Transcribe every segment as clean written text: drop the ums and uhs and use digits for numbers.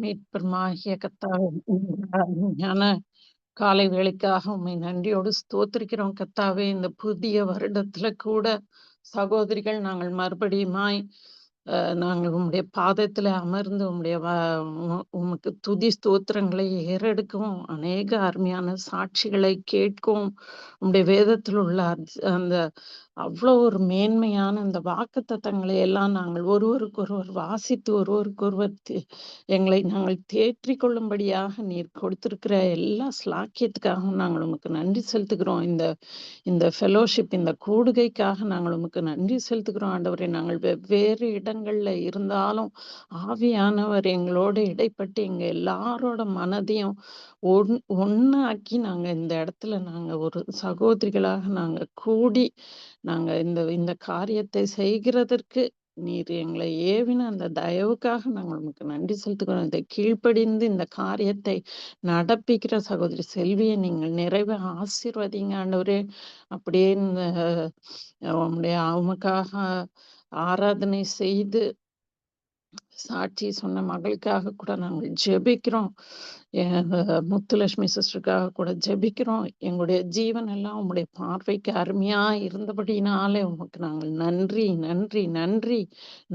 மீட்பருமாகிய கர்த்தாவே, இந்த அருமையான காலை வேளைக்காக உம்மை நன்றியோடு ஸ்தோத்திரிக்கிறோம் கர்த்தாவே. இந்த புதிய வருடத்துல கூட சகோதரிகள் நாங்கள் மறுபடியுமாய் நாங்கள் உம்முடைய பாதத்துல அமர்ந்து உமக்கு துதி ஸ்தோத்திரங்களை ஏறெடுக்கவும், அநேக அருமையான சாட்சிகளை கேட்கவும், உம்முடைய வேதத்தில் உள்ள அந்த அவ்வளோ ஒரு மேன்மையான அந்த வாக்குத்தத்தங்களை எல்லாம் நாங்கள் ஒருவருக்கொருவர் வாசித்து ஒருவருக்கொருவர் எங்களை நாங்கள் தேற்றிக் கொள்ளும்படியாக நீர் கொடுத்திருக்கிற எல்லா ஸ்லாக்கியத்துக்காகவும் நாங்கள் உமக்கு நன்றி செலுத்துகிறோம். இந்த இந்த ஃபெலோஷிப், இந்த கூடுகைக்காக நாங்கள் உமக்கு நன்றி செலுத்துகிறோம் ஆண்டவரே. நாங்கள் வெவ்வேறு இடங்கள்ல இருந்தாலும் ஆவியானவர் எங்களோடு இடைப்பட்டு எங்க எல்லாரோட மனதையும் ஒண்ணாக்கி நாங்க இந்த இடத்துல நாங்க ஒரு சகோதரிகளாக நாங்க கூடி நாங்க இந்த இந்த காரியத்தை செய்கிறதற்கு நீர் எங்களை ஏவின அந்த தயவுக்காக நாங்கள் உமக்கு நன்றி செலுத்துகிறோம். இதை கீழ்ப்படிந்து இந்த காரியத்தை நடப்பிக்கிற சகோதரி செல்வியை நீங்கள் நிறைவே ஆசீர்வதிங்க ஆண்டவரே. அப்படியே இந்த உம்முடைய உமக்காக ஆராதனை செய்து சாட்சி சொன்ன மகளுக்காக கூட நாங்கள் ஜெபிக்கிறோம். முத்துலட்சுமி சிஸ்டருக்காக கூட ஜெபிக்கிறோம். எங்களுடைய ஜீவன் எல்லாம் உம்முடைய பார்வைக்கு அருமையா இருந்தபடினாலே உமக்கு நாங்கள் நன்றி நன்றி நன்றி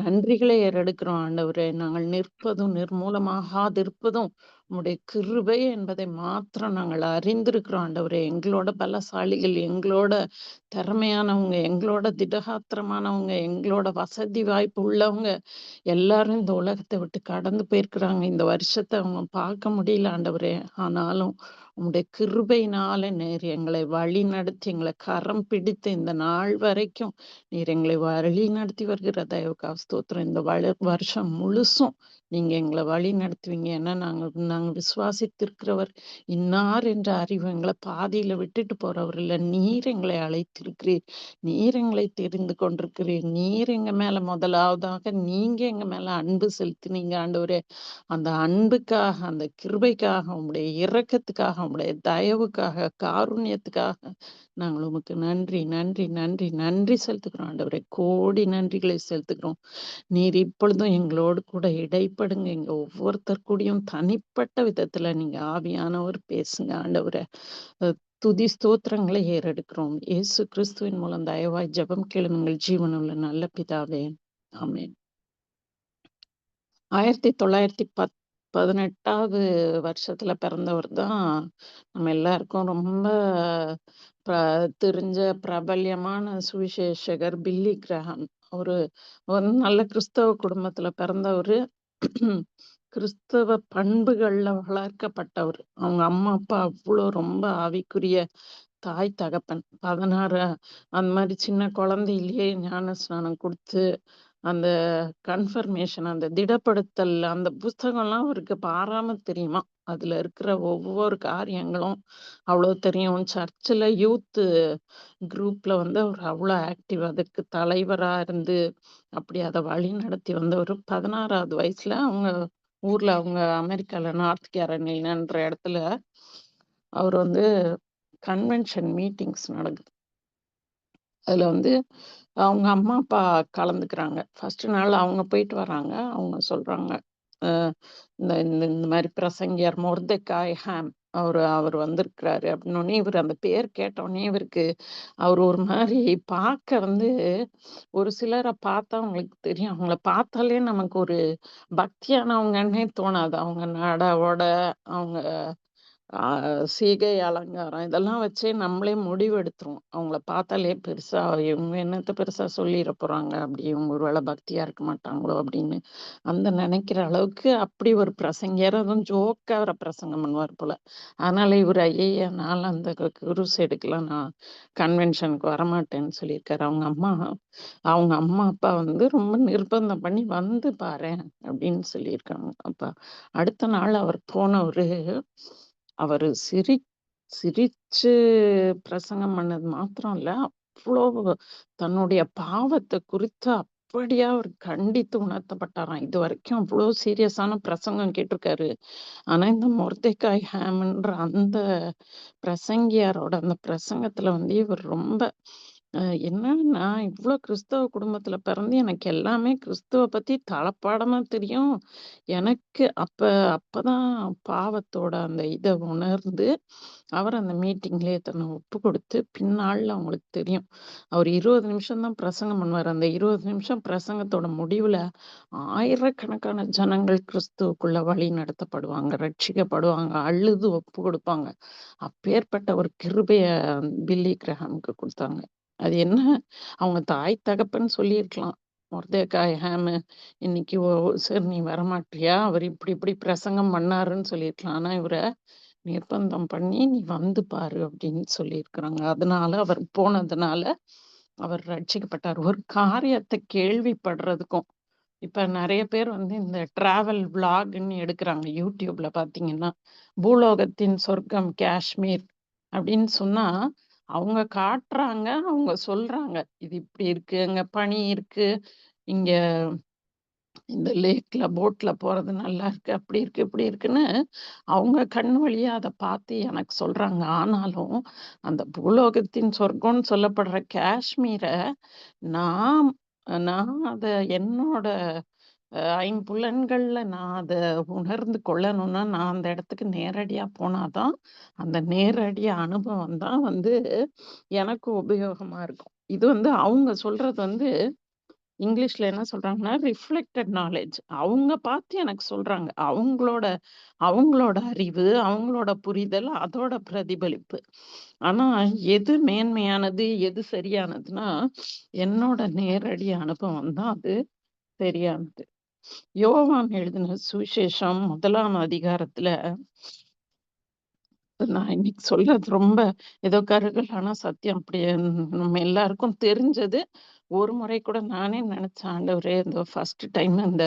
நன்றிகளை ஏறெடுக்கிறோம் ஆண்டவரே. நாங்கள் நிற்பதும் நிர்மூலமாகாதிருப்பதும் உம்முடைய கிருபை என்பதை மாத்திரம் நாங்கள் அறிந்திருக்கிறோம் ஆண்டவரே. எங்களோட பலசாலிகள், எங்களோட திறமையானவங்க, எங்களோட திடகாத்திரமானவங்க, எங்களோட வசதி வாய்ப்பு உள்ளவங்க எல்லாரும் இந்த உலகத்தை விட்டு கடந்து போயிருக்கிறாங்க. இந்த வருஷத்தை அவங்க பார்க்க முடியல ஆண்டவரே. ஆனாலும் உம்முடைய கிருபையினால நீர் எங்களை வழி நடத்தி, எங்களை கரம் பிடித்து இந்த நாள் வரைக்கும் நீர் எங்களை வழி நடத்தி வருகிற தயவுக்காக ஸ்தோத்திரம். இந்த வருஷம் முழுசும் நீங்க எங்களை வழி நடத்துவீங்க. ஏன்னா நாங்க விசுவாசித்திருக்கிறவர் இன்னார் என்ற அறிவு எங்களை பாதியில விட்டுட்டு போறவர் இல்ல. நீர் எங்களை அழைத்திருக்கிறீர், நீர் எங்களை தெரிந்து கொண்டிருக்கிறீர், நீர் எங்க மேல முதலாவதாக நீங்க எங்க மேல அன்பு செலுத்தினீங்க ஆண்டவரே. அந்த அன்புக்காக, அந்த கிருபைக்காக, உம்முடைய இரக்கத்துக்காக, உம்முடைய தயவுக்காக, காருண்யத்துக்காக நாங்கள் உமக்கு நன்றி நன்றி நன்றி நன்றி செலுத்துகிறோம் ஆண்டவரே. கோடி நன்றிகளை செலுத்துகிறோம். நீர் இப்பொழுதும் எங்களோடு கூட இடைப்படுங்க. எங்க ஒவ்வொருத்தர் கூடயும் தனிப்பட்ட விதத்துல நீங்க ஆவியானவர் பேசுங்க ஆண்டவரே. துதி ஸ்தோத்திரங்களை ஏறெடுக்கிறோம். இயேசு கிறிஸ்துவின் மூலம் தயவாய் ஜெபம் கேளும் எங்கள் ஜீவனுள்ள நல்ல பிதாவே, ஆமென். 1918வது வருஷத்துல பிறந்தவர் தான் நம்ம எல்லாருக்கும் ரொம்ப தெரிஞ்ச பிரபல்யமான சுவிசேஷகர் பில்லி கிரஹாம். ஒரு ஒரு நல்ல கிறிஸ்தவ குடும்பத்துல பிறந்தவரு. கிறிஸ்தவ பண்புகள்ல வளர்க்கப்பட்டவர். அவங்க அம்மா அப்பா அவ்வளோ ரொம்ப ஆவிக்குரிய தாய் தகப்பன். 16 அந்த மாதிரி சின்ன குழந்தையிலேயே ஞான ஸ்நானம் கொடுத்து அந்த கன்ஃபர்மேஷன், அந்த திடப்படுத்தல், அந்த புஸ்தகம்லாம் அவருக்கு பாராம தெரியுமா. அதுல இருக்கிற ஒவ்வொரு காரியங்களும் அவ்வளோ தெரியும். சர்ச்சில் யூத் குரூப்ல வந்து அவர் அவ்வளோ ஆக்டிவ். அதுக்கு தலைவரா இருந்து அப்படி அதை வழி நடத்தி வந்தவர். 16வது வயசுல அவங்க ஊர்ல, அவங்க அமெரிக்கால நார்த் கேரோலினான்ற இடத்துல அவர் வந்து கன்வென்ஷன் மீட்டிங்ஸ் நடக்குது. அதுல வந்து அவங்க அம்மா அப்பா கலந்துக்கிறாங்க. ஃபர்ஸ்ட் நாள் அவங்க போயிட்டு வராங்க. அவங்க சொல்றாங்க, இந்த இந்த இந்த மாதிரி பிரசங்கியார் மொர்தெக்காய் ஹாம் அவர் வந்திருக்கிறாரு அப்படின்னோடனே, இவர் அந்த பேர் கேட்டோடனே இவருக்கு அவர் ஒரு மாதிரி பார்க்க வந்து, ஒரு சிலரை பார்த்தா அவங்களுக்கு தெரியும். அவங்கள பார்த்தாலே நமக்கு ஒரு பக்தியானவங்கன்னே தோணாது. அவங்க நட உட, அவங்க சீகை அலங்காரம் இதெல்லாம் வச்சே நம்மளே முடிவெடுத்துருவோம். அவங்கள பார்த்தாலே பெருசா இவங்க என்னத்த பெருசா சொல்லிற போறாங்க, அப்படி இவங்க ஒருவேளை பக்தியா இருக்க மாட்டாங்களோ அப்படின்னு அந்த நினைக்கிற அளவுக்கு அப்படி ஒரு பிரசங்கியார். அதுவும் ஜோக்கா அவரை பிரசங்கம் பண்ணுவார் போல. அதனால இவர் ஐயய்யா நான் அந்த குருசேடுக்கெல்லாம் நான் கன்வென்ஷனுக்கு வரமாட்டேன்னு சொல்லியிருக்காரு. அவங்க அம்மா அப்பா வந்து ரொம்ப நிர்பந்தம் பண்ணி வந்து பாரேன் அப்படின்னு சொல்லியிருக்காங்க. அப்ப அடுத்த நாள் அவர் போனவரு, அவரு சிரிச்சு பிரசங்கம் பண்ணது மாத்திரம் இல்ல, அவ்வளோ தன்னுடைய பாவத்தை குறித்து அப்படியா அவர் கண்டித்து உணர்த்தப்பட்டாராம். இது வரைக்கும் அவ்வளோ சீரியஸான பிரசங்கம் கேட்டிருக்காரு. ஆனா இந்த மொர்தெக்காய் ஹாம்ன்ற அந்த பிரசங்கியாரோட அந்த பிரசங்கத்துல வந்து இவர் ரொம்ப அ என்னன்னா, இவ்ளோ கிறிஸ்தவ குடும்பத்தில பிறந்து எனக்கு எல்லாமே கிறிஸ்துவ பத்தி தலப்பாடமா தெரியும். எனக்கு அப்பதான் பாவத்தோட அந்த இத உணர்ந்து, அவர் அந்த மீட்டிங்லயே தன்னை ஒப்பு கொடுத்து, பின்னாள்ல அவங்களுக்கு தெரியும். அவர் 20 நிமிஷம் தான் பிரசங்கம் பண்ணுவாரு. அந்த 20 நிமிஷம் பிரசங்கத்தோட முடிவுல ஆயிரக்கணக்கான ஜனங்கள் கிறிஸ்துவுக்குள்ள வழி நடத்தப்படுவாங்க, ரட்சிக்கப்படுவாங்க, அழுது ஒப்பு கொடுப்பாங்க. அப்பேற்பட்ட ஒரு கிருபைய பில்லி கிரஹாம்க்கு குடுத்தாங்க. அது என்ன, அவங்க தாய் தகப்பன் சொல்லியிருக்கலாம். மொர்தெகாய், ஹேமு இன்னைக்கு சரி நீ வரமாட்டியா? அவர் இப்படி இப்படி பிரசங்கம் பண்ணாருன்னு சொல்லியிருக்கலாம். ஆனா இவர நிர்பந்தம் பண்ணி, "நீ வந்து பாரு" அப்படின்னு சொல்லியிருக்கிறாங்க. அதனால அவர் போனதுனால அவர் ரட்சிக்கப்பட்டார். ஒரு காரியத்த கேள்விப்படுறதுக்கும் இப்ப நெறைய பேர் வந்து இந்த டிராவல் விளாக்ன்னு எடுக்குறாங்க. YouTubeல பார்த்தீங்கன்னா, பூலோகத்தின் சொர்க்கம் காஷ்மீர் அப்படின்னு சொன்னா, அவங்க காட்டுறாங்க, அவங்க சொல்றாங்க. இது இப்படி இருக்கு, அங்க பனி இருக்கு, இங்க இந்த லேக்ல போட்ல போறது நல்லாருக்கு, அப்படி இருக்கு, இப்படி இருக்குன்னு அவங்க கண் வழியா அத பார்த்து எனக்கு சொல்றாங்க. ஆனாலும், அந்த பூலோகத்தின் சொர்க்கம்னு சொல்லப்படுற காஷ்மீர நான் நான் அத என்னோட ஐம்புலன்கள்ல நான் அத உணர்ந்து கொள்ளணும்னா, நான் அந்த இடத்துக்கு நேரடியா போனா தான், அந்த நேரடி அனுபவம் தான் வந்து எனக்கு உபயோகமா இருக்கும். இது வந்து அவங்க சொல்றது வந்து இங்கிலீஷ்ல என்ன சொல்றாங்கன்னா, ரிஃப்ளெக்டட் நாலேட்ஜ். அவங்க பார்த்து எனக்கு சொல்றாங்க. அவங்களோட அவங்களோட அறிவு, அவங்களோட புரிதல், அதோட பிரதிபலிப்பு. ஆனா, எது மேன்மையானது, எது சரியானதுன்னா, என்னோட நேரடி அனுபவம் தான் அது சரியானது. யோவான் எழுதின சுவிசேஷம் 1ஆம் அதிகாரத்துல நான் இன்னைக்கு சொல்றது ரொம்ப ஏதோ கருகல் ஆனா சத்தியம். அப்படி நம்ம எல்லாருக்கும் தெரிஞ்சது. ஒரு முறை கூட நானே நினைச்சேன், ஆண்டவரே இந்த ஃபர்ஸ்ட் டைம் இந்த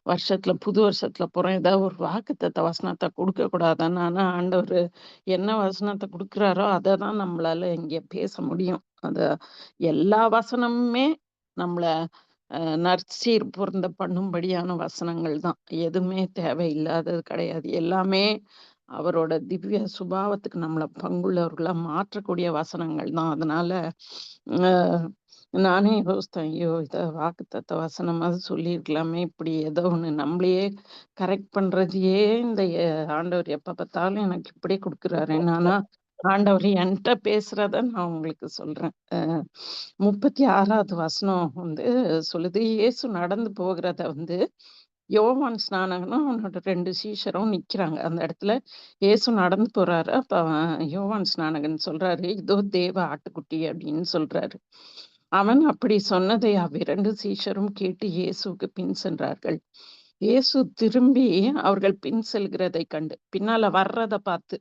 வருஷத்துல புது வருஷத்துல போறோம். ஏதாவது ஒரு வாக்குத்தத்த வசனத்த குடுக்க கூடாதான்னு. ஆனா ஆண்டவரு என்ன வசனத்த குடுக்குறாரோ, அத தான் நம்மளால இங்க பேச முடியும். அத எல்லா வசனமுமே நம்மள நற்சீர் பொருந்த பண்ணும்படியான வசனங்கள் தான். எதுவுமே தேவையில்லாதது கிடையாது. எல்லாமே அவரோட திவ்ய சுபாவத்துக்கு நம்மள பங்குள்ளவர்களா மாற்றக்கூடிய வசனங்கள் தான். அதனால அ நானே யோசித்தேன். ஐயோ! இத வாக்குத்தத்த வசனமாவது சொல்லியிருக்கலாமே! இப்படி ஏதோ ஒண்ணு நம்மளையே கரெக்ட் பண்றதையே இந்த ஆண்டவர் எப்ப பார்த்தாலும் எனக்கு இப்படியே குடுக்குறாரேன்னு. ஆனா ஆண்டவர் என்ட்ட பேசுறத நான் உங்களுக்கு சொல்றேன். 36வது வசனம் வந்து சொல்லுது, இயேசு நடந்து போகிறத வந்து யோவான் ஸ்நானகனும் அவனோட 2 சீஷரும் நிக்கிறாங்க. அந்த இடத்துல இயேசு நடந்து போறாரு. அப்ப யோவான் ஸ்நானகன் சொல்றாரு, "இதோ தேவ ஆட்டுக்குட்டி" அப்படின்னு சொல்றாரு. அவன் அப்படி சொன்னதை அவ்விரண்டு சீஷரும் கேட்டு இயேசுவுக்கு பின் சென்றார்கள். இயேசு திரும்பி அவர்கள் பின் செல்கிறதைக் கண்டு, பின்னால வர்றத பார்த்து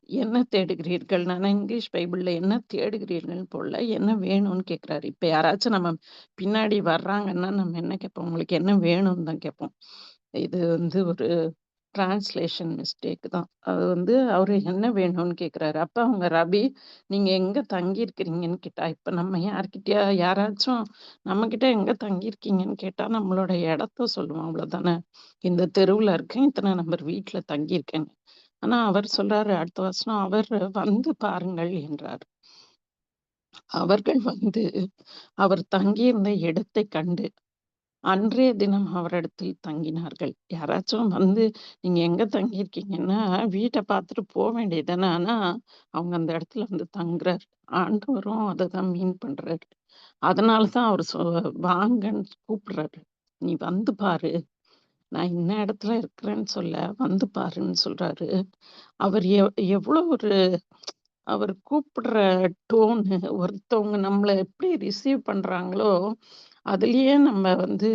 என்ன தேடுகிறீர்கள்? நான் இங்கிலீஷ் பைபிள்ல என்ன தேடுகிறீர்கள்ன்னு போடல. என்ன வேணும்னு கேட்கிறாரு. இப்ப யாராச்சும் நம்ம பின்னாடி வர்றாங்கன்னா, நம்ம என்ன கேட்போம்? உங்களுக்கு என்ன வேணும்னு தான் கேட்போம். இது வந்து ஒரு டிரான்ஸ்லேஷன் மிஸ்டேக் தான். அது வந்து அவரு என்ன வேணும்னு கேட்கிறாரு. அப்ப அவங்க ரபி, நீங்க எங்க தங்கியிருக்கிறீங்கன்னு கேட்டா, இப்ப நம்ம யாராச்சும் நம்மகிட்ட எங்க தங்கியிருக்கீங்கன்னு கேட்டா, நம்மளோட இடத்த சொல்லுவோம் அவ்வளோதானே. இந்த தெருவுல இருக்கேன். இத்தன நம்பர் வீட்ல தங்கியிருக்கேன்னு. ஆனா அவர் சொல்றாரு அடுத்த வசனம், அவர் வந்து பாருங்கள் என்றார். அவர்கள் வந்து அவர் தங்கியிருந்த இடத்தைக் கண்டு, அன்றைய தினம் அவரிடத்தில் தங்கினார்கள். யாராச்சும் வந்து நீங்க எங்க தங்கியிருக்கீங்கன்னா, வீட்ட பார்த்துட்டு வேண்டியது தானே. ஆனா, அவங்க அந்த இடத்துல வந்து தங்குறாரு. ஆண்டவரும் அததான் மீன் பண்றாரு. அதனால தான் அவரு வாங்கன்னு கூப்பிடுறாரு. "நீ வந்து பாரு. நான் இன்ன இடத்துல இருக்கிறேன்னு சொல்ல, வந்து பாருன்னு" சொல்றாரு. அவர் எவ்வளோ ஒரு அவர் கூப்பிடுற டோனு, ஒருத்தவங்க நம்மள எப்படி ரிசீவ் பண்றாங்களோ, அதிலேயே நம்ம வந்து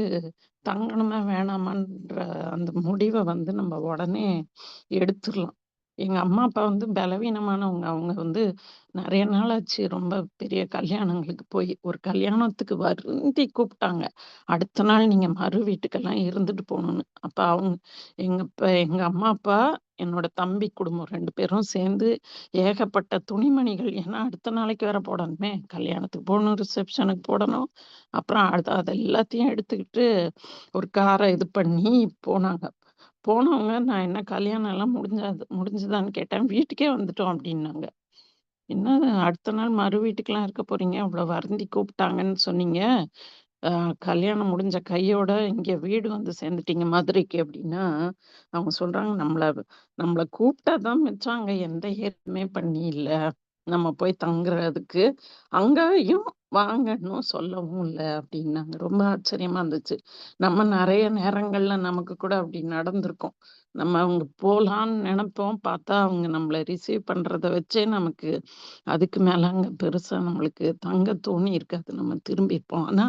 தங்கணுமா, வேணாமான்ற அந்த முடிவ வந்து நம்ம உடனே எடுத்துரலாம். எங்க அம்மா, அப்பா வந்து பலவீனமானவங்க. அவங்க வந்து நெறைய நாள் ஆச்சு ரொம்ப பெரிய கல்யாணங்களுக்கு போய். ஒரு கல்யாணத்துக்கு வருந்தி கூப்பிட்டாங்க. அடுத்த நாள் நீங்க மறு வீட்டுக்கெல்லாம் இருந்துட்டு போணும்னு. அப்ப அவங்க எங்க அம்மா, அப்பா, என்னோட தம்பி குடும்பம் 2 பேரும் சேர்ந்து ஏகப்பட்ட துணிமணிகள். ஏன்னா, அடுத்த நாளைக்கு வேற போடணுமே! கல்யாணத்துக்கு போடணும், ரிசப்ஷனுக்கு போடணும். அப்புறம் அது எல்லாத்தையும் எடுத்துக்கிட்டு ஒரு கார இது பண்ணி போனாங்க. போனவங்க நான் என்ன கல்யாணம் எல்லாம் முடிஞ்சுதான்னு கேட்டேன். வீட்டுக்கே வந்துட்டோம் அப்டின்னாங்க. என்ன அடுத்த நாள் மறு வீட்டுக்கெல்லாம் இருக்க போறீங்க? அவ்வளோ வருந்தி கூப்பிட்டாங்கன்னு சொன்னீங்க. அ கல்யாணம் முடிஞ்ச கையோட இங்க வீடு வந்து சேர்ந்துட்டீங்க மதுரைக்கு அப்டின்னா, அவங்க சொல்றாங்க, "நம்மள நம்மள கூப்பிட்டா தான் மிச்சம். அங்க எந்த ஏற்பாடுமே பண்ணி இல்ல. நம்ம போய் தங்குறதுக்கு. அங்கேயும் வாங்கன்னும் சொல்லவும் இல்ல" அப்டின்னாங்க. ரொம்ப ஆச்சரியமா இருந்துச்சு. நம்ம நெறைய நேரங்கள்ல நமக்கு கூட அப்டி நடந்திருக்கும். நம்ம அங்க போலான்னு நெனைப்போம். பார்த்தா அவங்க நம்மள ரிசீவ் பண்றத வச்சே நமக்கு அதுக்கு மேல அங்க பெருசா நம்மளுக்கு தங்க தோணி இருக்காது. நம்ம திரும்பியிருப்போம். ஆனா,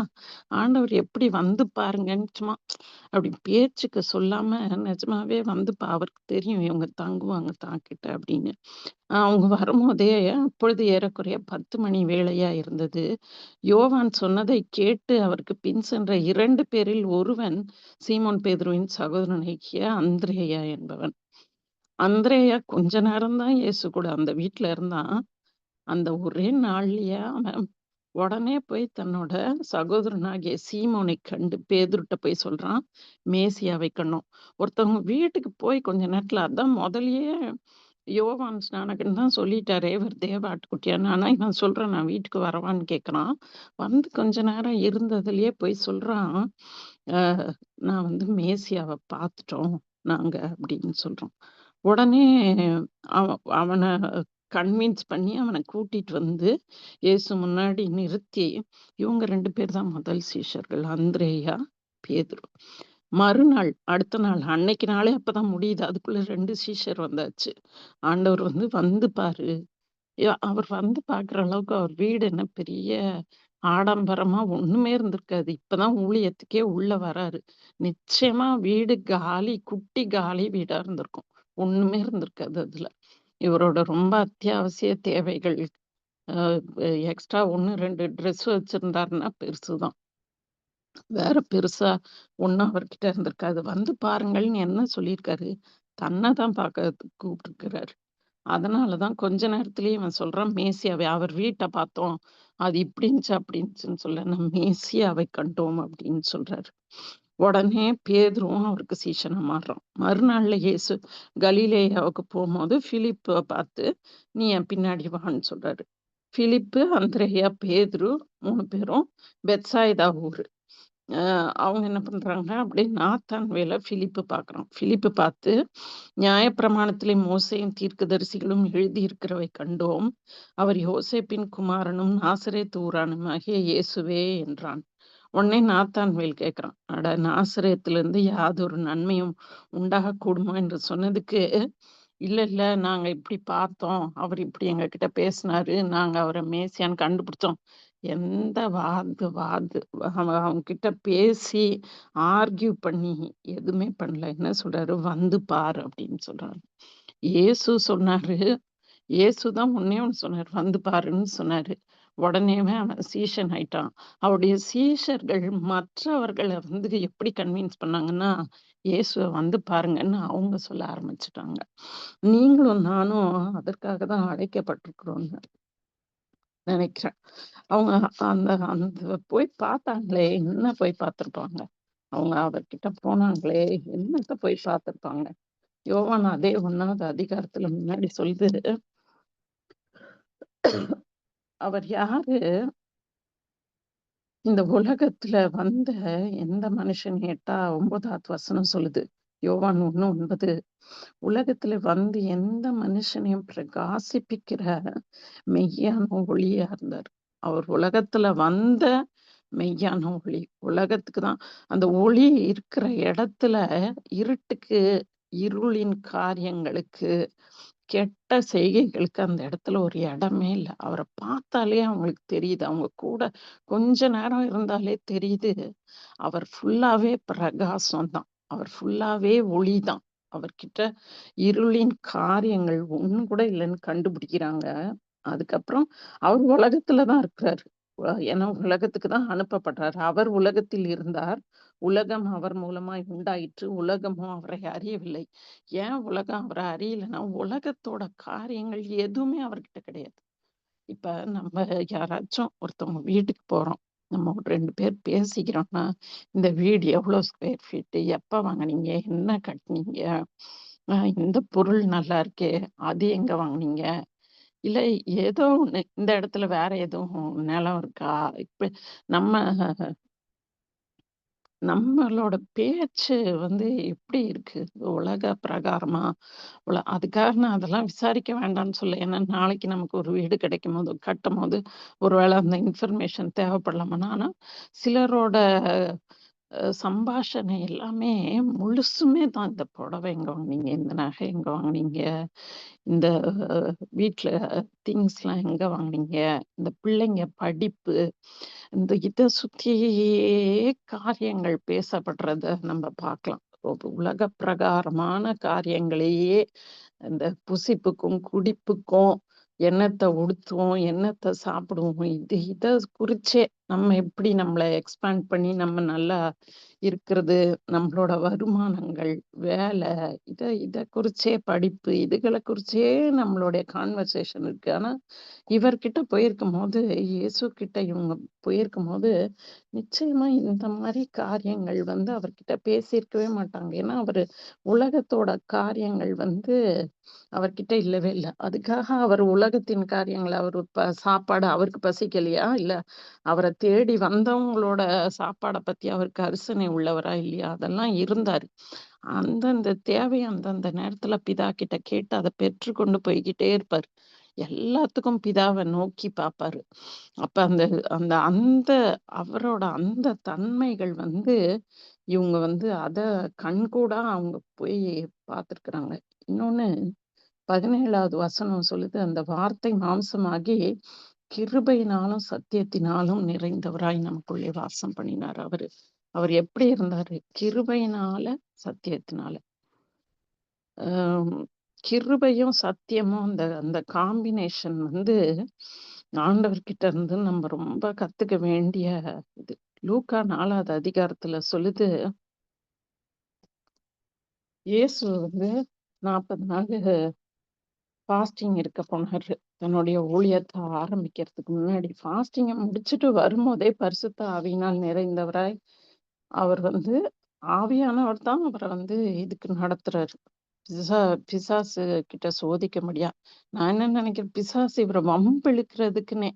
ஆண்டவர் எப்படி வந்து பாருங்கன்னு சும்மா அப்படி பேச்சுக்கு சொல்லாம நிஜமாவே வந்து அவருக்கு தெரியும் இவங்க தங்குவாங்க தான்கிட்ட அப்படின்னு. அவங்க வரும்போதே அப்பொழுது ஏறக்குறைய 10 மணி வேளையா இருந்தது. யோவான் சொன்னதை கேட்டு அவருக்கு பின் சென்ற 2 பேரில் ஒருவன் சீமோன் பேதுருவின் சகோதரனாகிய அந்திரேயா என்பவன். அந்திரேயா கொஞ்ச நேரம் தான் இயேசு கூட அந்த வீட்ல இருந்தான். அந்த ஒரே நாள்லயே அவன் உடனே போய் தன்னோட சகோதரனாகிய சீமோனைக் கண்டு பேதுருட்ட போய் சொல்றான், மேசியாவை கண்டோம். ஒருத்தவங்க வீட்டுக்கு போய் கொஞ்ச நேரத்துல அதான் முதல்லயே யோவான் ஸ்நானகன் தான் சொல்லிட்டாரே, இவர் தேவ ஆட்டுக்குட்டியான்னு. ஆனா இவன் சொல்றான், நான் வீட்டுக்கு வரவான்னு கேட்கறான். வந்து கொஞ்ச நேரம் இருந்ததுலயே போய் சொல்றான், "அ நான் வந்து மேசியாவ பார்த்துட்டோம் நாங்க" அப்படின்னு சொல்றான். உடனே அவ அவன கன்வின்ஸ் பண்ணி அவன கூட்டிட்டு வந்து இயேசு முன்னாடி நிறுத்தி, இவங்க 2 பேர் தான் முதல் சீஷர்கள். அந்திரேயா, பேதுரு. மறுநாள், அடுத்த நாள், அன்னைக்கு நாளே அப்பதான் முடியுது. அதுக்குள்ள 2 சீஷர் வந்தாச்சு. ஆண்டவர் வந்து, "வந்து பாரு." அவர் வந்து பார்க்குற அளவுக்கு அவர் வீடு என்ன பெரிய ஆடம்பரமா ஒண்ணுமே இருந்திருக்காது. இப்பதான் ஊழியத்துக்கே உள்ள வராரு. நிச்சயமா வீடு காலி, குட்டி காலி வீடா இருந்திருக்கும். ஒண்ணுமே இருந்திருக்காது அதுல. இவரோட ரொம்ப அத்தியாவசிய தேவைகள் அ எக்ஸ்ட்ரா 1, 2 ட்ரெஸ் வச்சிருந்தாருன்னா பெருசுதான். வேற பெருசா ஒண்ணும் அவர்கிட்ட இருந்திருக்காது. வந்து பாருங்கள்ன்னு என்ன சொல்லியிருக்காரு? தன்ன தான் பார்க்கறதுக்கு கூப்பிட்டுருக்கிறாரு. அதனால தான் கொஞ்ச நேரத்திலேயே இவன் சொல்றான், மேசியாவை அவர் வீட்ட பார்த்தோம். அது இப்படி இருந்துச்சு, அப்படி இருந்துச்சுன்னு சொல்ல, நான் மேசியாவை கண்டோம் அப்படின்னு சொல்றாரு. உடனே பேதுருவும் அவருக்கு சீஷனா மாறுறான். மறுநாள்ல இயேசு கலிலேயாவுக்கு போம்போது பிலிப்ப பார்த்து, "நீ என் பின்னாடி வான்னு" சொல்றாரு. பிலிப்பு, அந்திரேயா, பேதுரு 3 பேரும் பெத்சாயிதா ஊரு. அ அவங்க என்ன பண்றாங்க, அப்படியே நாத்தான்வேல பிலிப்பு பார்க்குறான். பிலிப்பு பார்த்து, "நியாயப்பிரமாணத்திலே மோசேயும் தீர்க்கதரிசிகளும் எழுதியிருக்கிறவை கண்டோம். அவர் யோசேப்பின் குமாரனும் நாசரேத்து ஊரானுமாகிய இயேசுவே" என்றான். உடனே நாத்தான்வேல் கேட்கிறான், "அட நாசரேத்திலிருந்து யாதொரு நன்மையும் உண்டாகக்கூடுமோ?" என்று சொன்னதுக்கு, "இல்ல, இல்ல. நாங்க இப்படி பார்த்தோம். அவர் இப்படி எங்ககிட்ட பேசினாரு. நாங்க அவர மேசியான்னு கண்டுபிடிச்சோம்." எந்த வாது அவன்கிட்ட பேசி ஆர்க்யூ பண்ணி எதுவுமே பண்ணல. என்ன சொல்றாரு? "வந்து பாரு" அப்படின்னு சொல்றாரு. இயேசு சொன்னாரு. இயேசு தான் ஒண்ணே ஒண்ணு சொன்னாரு. "வந்து பாருன்னு" சொன்னாரு. உடனேவே அவன் சீஷன் ஆயிட்டான். அவருடைய சீஷர்கள் மற்றவர்கள வந்து எப்படி கன்வின்ஸ் பண்ணாங்கன்னா, இயேசுவ வந்து பாருங்கன்னு அவங்க சொல்ல ஆரம்பிச்சுட்டாங்க. நீங்களும் நானும் அதற்காக தான் அழைக்கப்பட்டிருக்கிறோம்னு நெனைக்கிறேன். அவங்க அந்த அந்த போய் பார்த்தாங்களே, என்ன போய் பார்த்துருப்பாங்க? அவங்க அவர்கிட்ட போனாங்களே, என்னத்த போய் பார்த்துருப்பாங்க? யோவான் அதே 1வது அதிகாரத்துல முன்னாடி சொல்லுது, அவர் யாரு? இந்த உலகத்துல வந்த எந்த மனுஷன் கேட்டா 9வது வசனம் சொல்லுது. யோவான் 1:9 உலகத்துல வந்து எந்த மனுஷனையும் பிரகாசிப்பிக்கிற மெய்யான ஒளியா இருந்தார். அவர் உலகத்துல வந்த மெய்யான ஒளி. உலகத்துக்கு தான் அந்த ஒளி இருக்கிற இடத்துல இருட்டுக்கு, இருளின் காரியங்களுக்கு, கெட்ட செய்கைகளுக்கு அந்த இடத்துல ஒரு இடமே இல்ல. அவர பார்த்தாலே அவங்களுக்கு தெரியுது. அவங்க கூட கொஞ்ச நேரம் இருந்தாலே தெரியுது. அவர் ஃபுல்லாவே பிரகாசம் தான். அவர் ஃபுல்லாவே ஒளி தான். அவர்கிட்ட இருளின் காரியங்கள் ஒண்ணு கூட இல்லன்னு கண்டுபிடிக்கிறாங்க. அதுக்கப்புறம் அவர் உலகத்துல தான் இருக்கிறாரு. ஏன்னா உலகத்துக்கு தான் அனுப்பப்படுறாரு. அவர் உலகத்தில் இருந்தார். உலகம் அவர் மூலமாய் உண்டாயிற்று. உலகமோ அவரை அறியவில்லை. ஏன் உலகம் அவர அறியலன்னா, உலகத்தோட காரியங்கள் எதுவுமே அவர்கிட்ட கிடையாது. இப்ப நம்ம யாராச்சும் ஒருத்தவங்க வீட்டுக்கு போறோம். நம்ம ஒரு 2 பேர் பேசிக்கிறோம்னா, இந்த வீடு எவ்வளோ ஸ்கொயர் ஃபீட்டு? எப்ப வாங்குனீங்க? என்ன கட்டுனீங்க? இந்த பொருள் நல்லா இருக்கே! அது எங்க வாங்குனீங்க? இல்ல ஏதோ ஒண்ணு. இந்த இடத்துல வேற எதுவும் நிலம் இருக்கா? இப்ப நம்ம நம்மளோட பேச்சு எப்படி இருக்கு? உலக பிரகாரமா? அதுக்காக நான் அதெல்லாம் விசாரிக்க வேண்டான்னு சொல்ல. ஏன்னா, நாளைக்கு நமக்கு ஒரு வீடு கிடைக்கும்போது, கட்டும்போது ஒருவேள அந்த இன்ஃபர்மேஷன் தேவைப்படலாமா? ஆனா, சிலரோட சம்பாஷணை எல்லாமே முழுசுமே தான். இந்த புடவை எங்க வாங்குனீங்க? இந்த நகை எங்க வாங்குனீங்க? இந்த வீட்ல திங்ஸ்லாம் எங்க வாங்குனீங்க? இந்த பிள்ளைங்க படிப்பு, இந்த இத சுத்தியே காரியங்கள் பேசப்படுறத நம்ம பார்க்கலாம். உலக பிரகாரமான காரியங்களையே இந்த புசிப்புக்கும், குடிப்புக்கும், என்னத்த உடுத்துவோம், என்னத்த சாப்பிடுவோம், இத குறிச்சே நம்ம எப்படி நம்மள எக்ஸ்பேண்ட் பண்ணி நம்ம நல்லா இருக்கிறது, நம்மளோட வருமானங்கள், வேலை, இத இத குறிச்சே படிப்பு, இதுகள குறிச்சே நம்மளுடைய கான்வர்சேஷன் இருக்கு. ஆனா, இவர்கிட்ட போயிருக்கும்போது, இயேசு கிட்ட இவங்க போயிருக்கும்போது, நிச்சயமா இந்த மாரி காரியங்கள் அவர்கிட்ட பேசியிருக்கவே மாட்டாங்க. ஏன்னா, அவரு உலகத்தோட காரியங்கள் அவர்கிட்ட இல்லவே இல்ல. அதுக்காக அவர் உலகத்தின் காரியங்கள அவரு சாப்பாடு அவருக்கு பசிக்கலையா? இல்ல அவர தேடி வந்தவங்களோட சாப்பாட பத்தி அவருக்கு கரிசனை உள்ளவரா? இல்லையா? அதெல்லாம் இருந்தாரு. அந்தந்த தேவைய அந்தந்த நேரத்துல பிதா கிட்ட கேட்டு அத பெற்றுக்கொண்டு போய்க்கிட்டே இருப்பாரு. எல்லாத்துக்கும் பிதாவ நோக்கி பாப்பாரு. அப்ப அந்த அந்த அந்த அவரோட அந்த தன்மைகள் இவங்க அத கண்கூடா அவங்க போய் பார்த்துருக்குறாங்க. இன்னொன்னு 17வது வசனம் சொல்லுது, அந்த வார்த்தை மாம்சமாகி கிருபையினாலும் சத்தியத்தினாலும் நிறைந்தவராய் நமக்குள்ளே வாசம் பண்ணினார் அவரு. அவர் எப்படி இருந்தாரு? கிருபையினால, சத்தியத்தினால. ஆம், கிருபையும் சத்தியமும் அந்த அந்த காம்பினேஷன் ஆண்டவர்கிட்ட இருந்து நம்ம ரொம்ப கத்துக்க வேண்டிய இது. லூக்கா 4வது அதிகாரத்துல சொல்லுது, இயேசு 40 நாள் ஃபாஸ்டிங் இருக்க போனாரு. தன்னுடைய ஊழியத்த ஆரம்பிக்கிறதுக்கு முன்னாடி ஃபாஸ்டிங்க முடிச்சுட்டு வரும்போதே பரிசுத்த ஆவியினால் நிறைந்தவராய் அவர் ஆவியானவர் தான் அவர இதுக்கு நடத்துறாரு. பிசா பிசாசு கிட்ட சோதிக்க முடியா. நான் என்ன நினைக்கிறேன், பிசாசு இவர வம்பிழுக்கிறதுக்குன்னே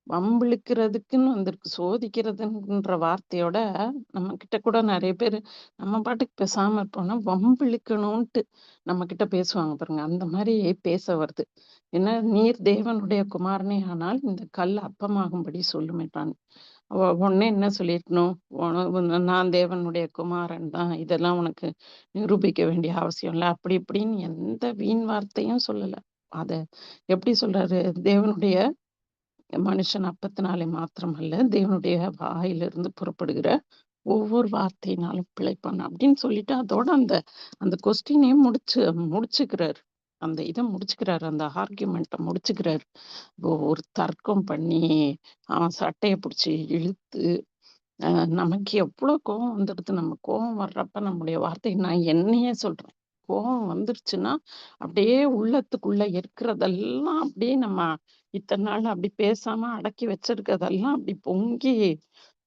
வம்பிழுக்கிறதுக்குன்னு வந்திருக்கு. சோதிக்கிறதுன்ற வார்த்தையோட நம்ம கிட்ட கூட நெறைய பேரு நம்ம பாட்டுக்கு பேசாம இருப்போம்னா, வம்பிழுக்கணுன்ட்டு நம்ம கிட்ட பேசுவாங்க பாருங்க. அந்த மாரி பேச வருது. என்ன "நீர் தேவனுடைய குமாரனே ஆனால் இந்த கல் அப்பமாகும்படி சொல்லும்" என்றான். உடனே என்ன சொல்லியிருக்கணும்? "நான் தேவனுடைய குமாரன் தான். இதெல்லாம் உனக்கு நிரூபிக்க வேண்டிய அவசியம் இல்ல." அப்படி இப்படின்னு எந்த வீண் வார்த்தையும் சொல்லல. அத எப்படி சொல்றாரு? தேவனுடைய மனுஷன் அப்பத்தினாலே மாத்திரமல்ல, தேவனுடைய வாயிலிருந்து புறப்படுகிற ஒவ்வொரு வார்த்தையினாலும் பிழைப்பான் அப்படின்னு சொல்லிட்டு, அதோட அந்த அந்த கொஸ்டினே முடிச்சுக்கிறாரு. அந்த இத முடிச்சுக்கிறாரு. அந்த ஆர்கியூமெண்ட்ட முடிச்சுக்கிறாரு. ஒரு தர்க்கம் பண்ணி, அவன் சட்டைய புடிச்சு இழுத்து, அ நமக்கு எவ்ளோ கோவம் வந்துடுது. நம்ம கோவம் வர்றப்ப நம்முடைய வார்த்தை நான் என்னையே சொல்றேன். கோவம் வந்துருச்சுன்னா, அப்படியே உள்ளத்துக்குள்ள இருக்கிறதெல்லாம் அப்படியே நம்ம இத்தன நாள் அப்படி பேசாம அடக்கி வச்சிருக்கிறதெல்லாம் அப்படி பொங்கி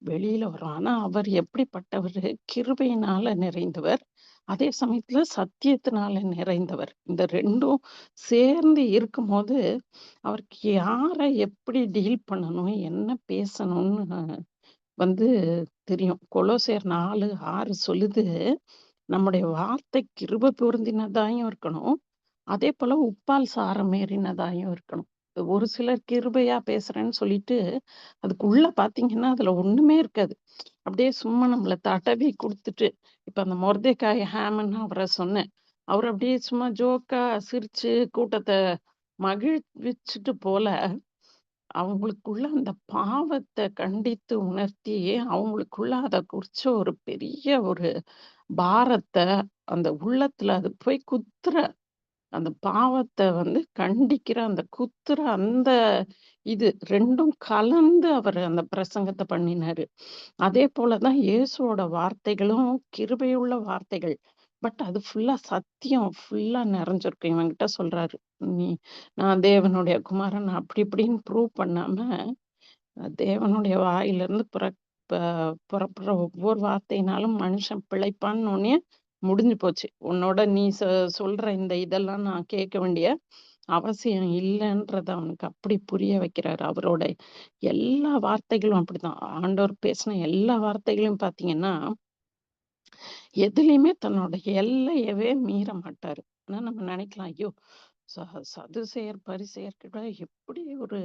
வெளியில வரும். ஆனா, அவர் எப்படிப்பட்டவரு? கிருபையினால நிறைந்தவர். அதே சமயத்துல சத்தியத்தினால நிறைந்தவர். இந்த 2ம் சேர்ந்து இருக்கும்போது, அவருக்கு யார எப்படி டீல் பண்ணணும்? என்ன பேசணும்னு வந்து தெரியும். கொலோசியர் 4:6 சொல்லுது, நம்முடைய வார்த்தை கிருபை பொருந்தினதாயும் இருக்கணும். அதேபோல உப்பால் சாரம் ஏறினதாயும் இருக்கணும். ஒரு சிலர் கிருபையா பேசுறேன்னு சொல்லிட்டு, அதுக்குள்ள பார்த்தீங்கன்னா, அதுல ஒண்ணுமே இருக்காது. அப்படியே சும்மா நம்மள தடவி குடுத்துட்டு, இப்ப அந்த மொர்தெகாய் ஹேமன்னு அவர சொன்னேன். அவரு அப்படியே சும்மா ஜோக்கா சிரிச்சு கூட்டத்த மகிழ்விச்சுட்டு போல, அவங்களுக்குள்ள அந்த பாவத்த கண்டித்து உணர்த்தி, அவங்களுக்குள்ள அத குறிச்ச ஒரு பெரிய ஒரு பாரத்த அந்த உள்ளத்துல அது போய் குத்துற அந்த பாவத்த கண்டிக்கிற அந்த குத்துற அந்த இது 2ம் கலந்து அவரு அந்த பிரசங்கத்த பண்ணினாரு. அதே போல தான் இயேசுவோட வார்த்தைகளும் கிருபையுள்ள வார்த்தைகள். பட் அது ஃபுல்லா சத்தியம் ஃபுல்லா நிறைஞ்சிருக்கும். இவன்கிட்ட சொல்றாரு. "நீ நான் தேவனுடைய குமாரன்" அப்படி இப்படின்னு ப்ரூவ் பண்ணாம, தேவனுடைய வாயிலிருந்து ப புறப்படுற ஒவ்வொரு வார்த்தையினாலும் மனுஷன் பிழைப்பான்னோனே முடிஞ்சு போச்சு. உன்னோட நீ சொல்ற இந்த இதெல்லாம் நான் கேட்க வேண்டிய அவசியம் இல்லன்றத அவனுக்கு அப்படி புரிய வைக்கிறாரு. அவரோட எல்லா வார்த்தைகளும் அப்படிதான். ஆண்டவர் பேசின எல்லா வார்த்தைகளையும் பார்த்தீங்கன்னா, எதுலயுமே தன்னோட எல்லையவே மீற மாட்டாரு. ஆனா நம்ம நினைக்கலாம், ஐயோ! ச சதுசேயர், பரிசேயர் கிட்ட எப்படி ஒரு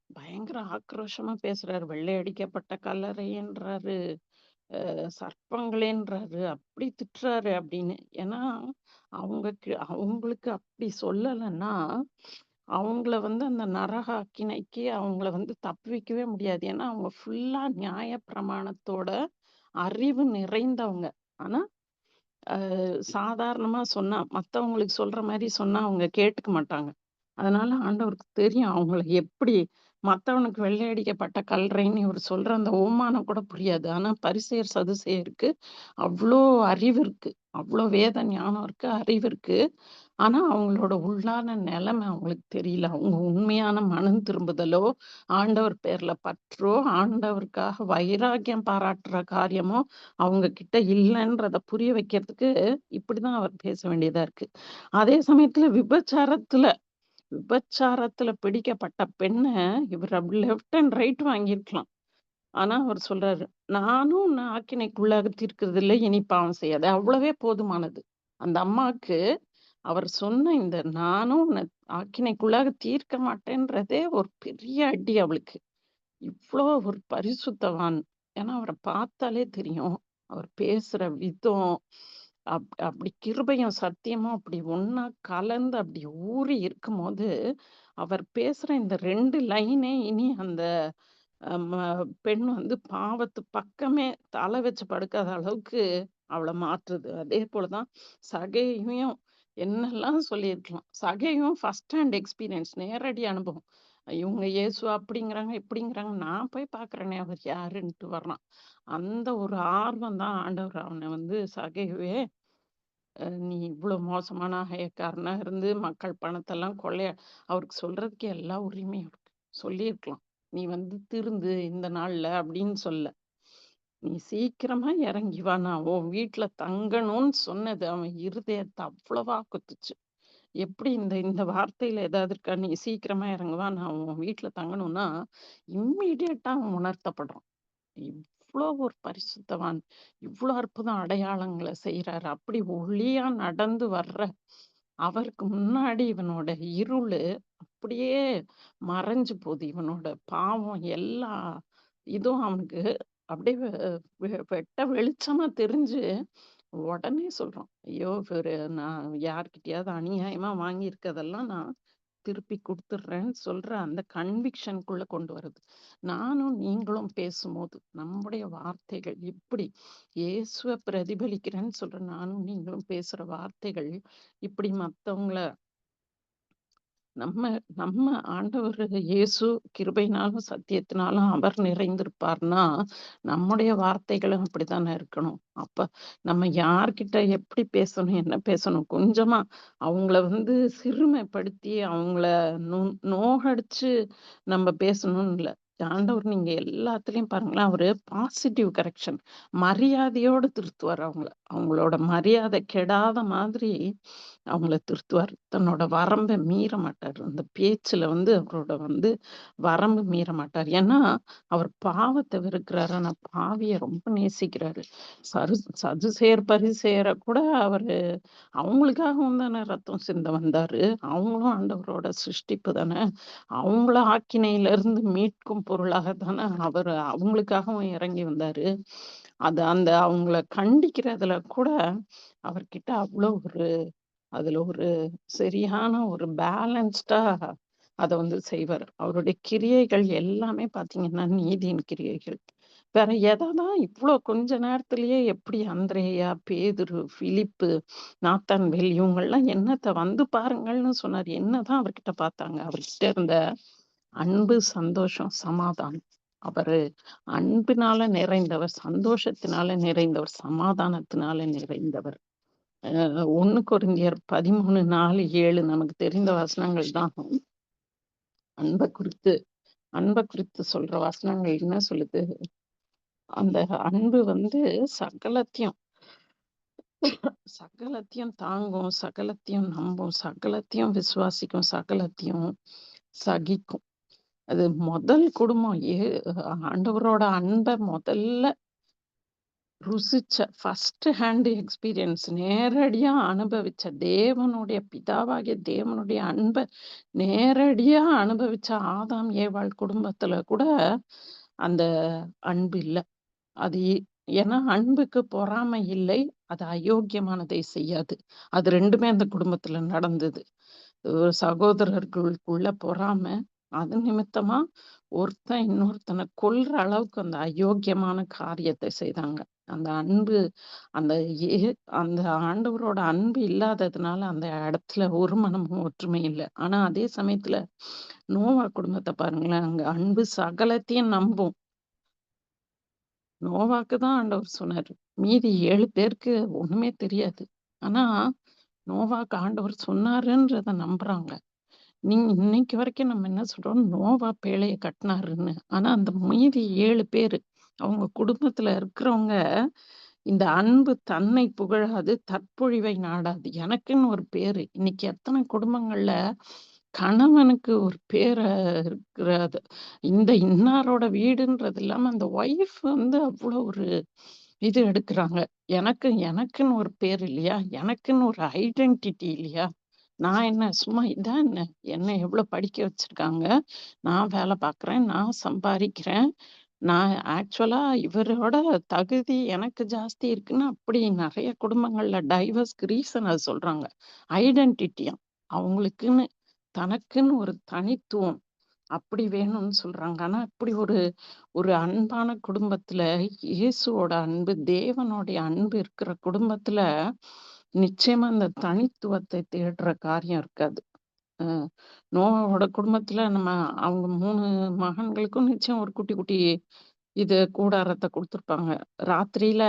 பயங்கர ஆக்ரோஷமா பேசுறாரு. வெள்ளை அடிக்கப்பட்ட கல்லறைன்றாரு, சர்ப்பங்களேன்றாரு, அப்படி திட்டுறாரு அப்படின்னு. ஏன்னா, அவங்களுக்கு அப்படி சொல்லலன்னா, அவங்கள அந்த நரக அக்கினைக்கு அவங்கள தப்புவிக்கவே முடியாது. ஏன்னா, அவங்க ஃபுல்லா நியாயப்பிரமாணத்தோட அறிவு நிறைந்தவங்க. ஆனா, சாதாரணமா சொன்னா, மத்தவங்களுக்கு சொல்ற மாரி சொன்னா அவங்க கேட்டுக்க மாட்டாங்க. அதனால ஆண்டவருக்கு தெரியும் அவங்கள எப்படி மத்தவனுக்கு வெள்ளை அடிக்கப்பட்ட கல்லறைன்னு இவரு சொல்ற அந்த உவமானம் கூட புரியாது. ஆனா பரிசேயர், சதுசேயருக்கு அவ்ளோ அறிவு இருக்கு. அவ்ளோ வேத ஞானம் இருக்கு, அறிவு இருக்கு. ஆனா அவங்களோட உள்ளான நிலைமை அவங்களுக்கு தெரியல. அவங்க உண்மையான மனம் திரும்புதலோ, ஆண்டவர் பேர்ல பற்றோ, ஆண்டவருக்காக வைராக்கியம் பாராட்டுற காரியமோ அவங்க கிட்ட இல்லன்றத புரிய வைக்கிறதுக்கு இப்படிதான் அவர் பேச வேண்டியதா இருக்கு. அதே சமயத்துல விபச்சாரத்துல பிடிக்கப்பட்ட பெண்ண இவர் அப்படி லெஃப்ட் அண்ட் ரைட் வாங்கியிருக்கலாம். ஆனா அவர் சொல்றாரு, "நானும் உன்ன ஆக்கினைக்குள்ளாக தீர்க்கிறதில்லை, இனி பாவம் செய்யாத." அவ்வளவே போதுமானது. அந்த அம்மாக்கு அவர் சொன்ன இந்த "நானும் உன்ன ஆக்கினைக்குள்ளாக தீர்க்க மாட்டேன்றதே" ஒரு பெரிய அடி அவளுக்கு. இவ்ளோ ஒரு பரிசுத்தவான். ஏன்னா அவர பார்த்தாலே தெரியும். அவர் பேசுற விதம், அப்படி கிருபையும் சத்தியமும் அப்படி ஒண்ணா கலந்து அப்படி ஊறி இருக்கும்போது, அவர் பேசுற இந்த 2 லைனே இனி அந்த ம பெண் பாவத்து பக்கமே தல வச்சு படுக்காத அளவுக்கு அவள மாற்றுது. அதே போல தான் சகேயும் என்னெல்லாம் சொல்லியிருக்கலாம். சகேயும் ஃபர்ஸ்ட் ஹேண்ட் எக்ஸ்பீரியன்ஸ் நேரடி அனுபவம். இவங்க இயேசு அப்படிங்கிறாங்க, இப்படிங்கிறாங்க. நான் போய் பார்க்குறேனே அவர் யாருன்ட்டு வர்றான். அந்த ஒரு ஆர்வம் தான் ஆண்டவர் அவன சகேயுவே நீ இவ்ளோ மோசமான அயக்காரனா இருந்து மக்கள் பணத்தெல்லாம் அவருக்கு சொல்றதுக்கு எல்லா உரிமையும் இருக்கு. சொல்லியிருக்கலாம். நீ திருந்து இந்த நாள்ல அப்படின்னு சொல்ல. நீ சீக்கிரமா இறங்கி வா. நான் உன் வீட்ல தங்கணும்னு சொன்னது அவன் இருதயத்த அவ்வளவா குத்துச்சு. எப்படி இந்த இந்த வார்த்தையில ஏதாவது இருக்கா? நீ சீக்கிரமா இறங்கு வா. நான் உன் வீட்ல தங்கணும்னா, இம்மீடியட்டா அவன் உணர்த்தப்படுறான். இவ்ளோ ஒரு பரிசுத்தவான். இவ்ளோ அற்புதம் அடையாளங்கள செய்றாரு. அப்படி ஒளியா நடந்து வர்ற அவருக்கு முன்னாடி இவனோட இருளு அப்படியே மறைஞ்சு போகுது. இவனோட பாவம் எல்லா இதுவும் அவனுக்கு அப்படியே வெட்ட வெளிச்சமா தெரிஞ்சு, உடனே சொல்றான். ஐயோ! நான் யார்கிட்டயாவது அநியாயமா வாங்கியிருக்கதெல்லாம் நான் திருப்பி குடுத்துடுறேன்னு சொல்ற அந்த கன்விக்ஷன்க்குள்ள கொண்டு வருது. நானும் நீங்களும் பேசும்போது, நம்முடைய வார்த்தைகள் இப்படி இயேசுவ பிரதிபலிக்கிறேன்னு சொல்ற நானும் நீங்களும் பேசுற வார்த்தைகள், இப்படி மத்தவங்கள நம்ம நம்ம ஆண்டவர் இயேசு கிருபையினாலும், சத்தியத்தினாலும் அவர் நிறைந்திருப்பார்ன்னா, நம்முடைய வார்த்தைகளும் அப்படித்தானே இருக்கணும். அப்ப நம்ம யார்கிட்ட எப்படி பேசணும், என்ன பேசணும், கொஞ்சமா அவங்கள சிறுமைப்படுத்தி, அவங்கள நோ நோகடிச்சு நம்ம பேசணும்னு இல்ல. ஆண்டவர் நீங்க எல்லாத்துலயும் பாருங்களேன், அவரு பாசிட்டிவ் கரெக்ஷன் மரியாதையோட திருத்துவார் அவங்கள. அவங்களோட மரியாதை கெடாத மாதிரி அவங்கள திருத்துவார். தன்னோட வரம்ப மீற மாட்டாரு. அந்த பேச்சுல அவரோட வரம்பு மீற மாட்டார். ஏன்னா, அவர் பாவத்த வெறுக்கிறாரு. ஆனா பாவிய ரொம்ப நேசிக்கிறாரு. சதுசேயர், பரிசேயர கூட அவரு அவங்களுக்காகவும் தானே ரத்தம் சிந்த வந்தாரு. அவங்களும் ஆண்டவரோட சிருஷ்டிப்பு தானே. அவங்கள ஆக்கினையிலிருந்து மீட்கும் பொருளாக தானே அவரு அவங்களுக்காகவும் இறங்கி வந்தாரு. அந்த அவங்கள கண்டிக்கிறதுல கூட அவர்கிட்ட அவ்ளோ அதுல ஒரு சரியான ஒரு பேலன்ஸ்டா அத செய்வாரு. அவருடைய கிரியைகள் எல்லாமே பார்த்தீங்கன்னா, நீதியின் கிரியைகள். வேற எததான் இவ்ளோ கொஞ்ச நேரத்திலேயே எப்படி அந்திரேயா, பேதுரு, பிலிப்பு, நாத்தான்வேல் இவங்கள்லாம் என்னத்த பாருங்கள்ன்னு சொன்னாரு. என்னதான் அவர்கிட்ட பார்த்தாங்க? அவர்கிட்ட இருந்த அன்பு, சந்தோஷம், சமாதானம். அவரு அன்பினால நிறைந்தவர், சந்தோஷத்தினால நிறைந்தவர், சமாதானத்தினால நிறைந்தவர். 1 கொரிந்தியர் 13:4, 7 நமக்கு தெரிந்த வசனங்கள் தான். அன்ப குறித்து அன்ப குறித்து சொல்ற வசனங்கள் என்ன சொல்லுது? அந்த அன்பு சகலத்தையும் சகலத்தையும் தாங்கும், சகலத்தையும் நம்பும், சகலத்தையும் விசுவாசிக்கும், சகலத்தையும் சகிக்கும். அது முதல் குடும்பம். ஆண்டவரோட அன்ப முதல்ல ருசிச்ச ஃபர்ஸ்ட் ஹேண்ட் எக்ஸ்பீரியன்ஸ் நேரடியா அனுபவிச்ச தேவனுடைய பிதாவாகிய தேவனுடைய அன்ப நேரடியா அனுபவிச்ச ஆதாம், ஏவாள் குடும்பத்துல கூட அந்த அன்பு இல்ல. அது ஏன்னா அன்புக்கு பொறாமை இல்லை. அது அயோக்கியமானதை செய்யாது. அது 2மே அந்த குடும்பத்துல நடந்தது. சகோதரர்களுக்குள்ள பொறாமை. அது நிமித்தமா ஒருத்தன் இன்னொருத்தனை கொல்ற அளவுக்கு அந்த அயோக்கியமான காரியத்தை செய்தாங்க. அந்த அன்பு அந்த ஏ அந்த ஆண்டவரோட அன்பு இல்லாததுனால அந்த இடத்துல ஒரு மனமும் ஒற்றுமை இல்ல. ஆனா அதே சமயத்துல நோவா குடும்பத்த பாருங்களேன். அங்க அன்பு சகலத்தையும் நம்பும். நோவாக்கு தான் ஆண்டவர் சொன்னாரு. மீதி 7 பேருக்கு ஒண்ணுமே தெரியாது. ஆனா, நோவாக்கு ஆண்டவர் சொன்னாருன்றத நம்புறாங்க. இன்னைக்கு வரைக்கும் நம்ம என்ன சொல்றோம், நோவா பேழைய கட்டுனாருன்னு. ஆனா, அந்த மீதி 7 பேரு, அவங்க குடும்பத்துல இருக்கிறவங்க, இந்த அன்பு தன்னை புகழாது, தற்பொழிவை நாடாது. எனக்குன்னு ஒரு பேரு. இன்னைக்கு எத்தன குடும்பங்கள்ல கணவனுக்கு ஒரு பேர இருக்கிறது. இந்த இன்னாரோட வீடுன்றது இல்லாம, அந்த ஒய்ஃப் வந்து அவ்ளோ ஒரு இது எடுக்குறாங்க. எனக்குன்னு ஒரு பேர் இல்லையா? எனக்குன்னு ஒரு ஐடென்டிட்டி இல்லையா? நான் என்ன சும்மா இதான் என்ன? என்ன எவ்ளோ படிக்க வச்சிருக்காங்க. நான் வேலை பார்க்குறேன். நான் சம்பாரிக்கிறேன். நான் ஆக்சுவலா இவரோட தகுதி எனக்கு ஜாஸ்தி இருக்குன்னு அப்படி நெறைய குடும்பங்கள்ல டைவர்ஸ்க்கு ரீசன் அது சொல்றாங்க. ஐடென்டிட்டியாம். அவங்களுக்குன்னு தனக்குன்னு ஒரு தனித்துவம். அப்படி வேணும்னு சொல்றாங்க. ஆனா இப்படி ஒரு ஒரு அன்பான குடும்பத்துல இயேசுவோட அன்பு, தேவனுடைய அன்பு இருக்கிற குடும்பத்துல நிச்சயமா அந்த தனித்துவத்தை தேடுற காரியம் இருக்காது. அ நோவாவோட குடும்பத்துல அவங்க 3 மகன்களுக்கும் நிச்சயம் ஒரு குட்டி, குட்டி இது கூடாரத்த குடுத்துருப்பாங்க. ராத்திரியில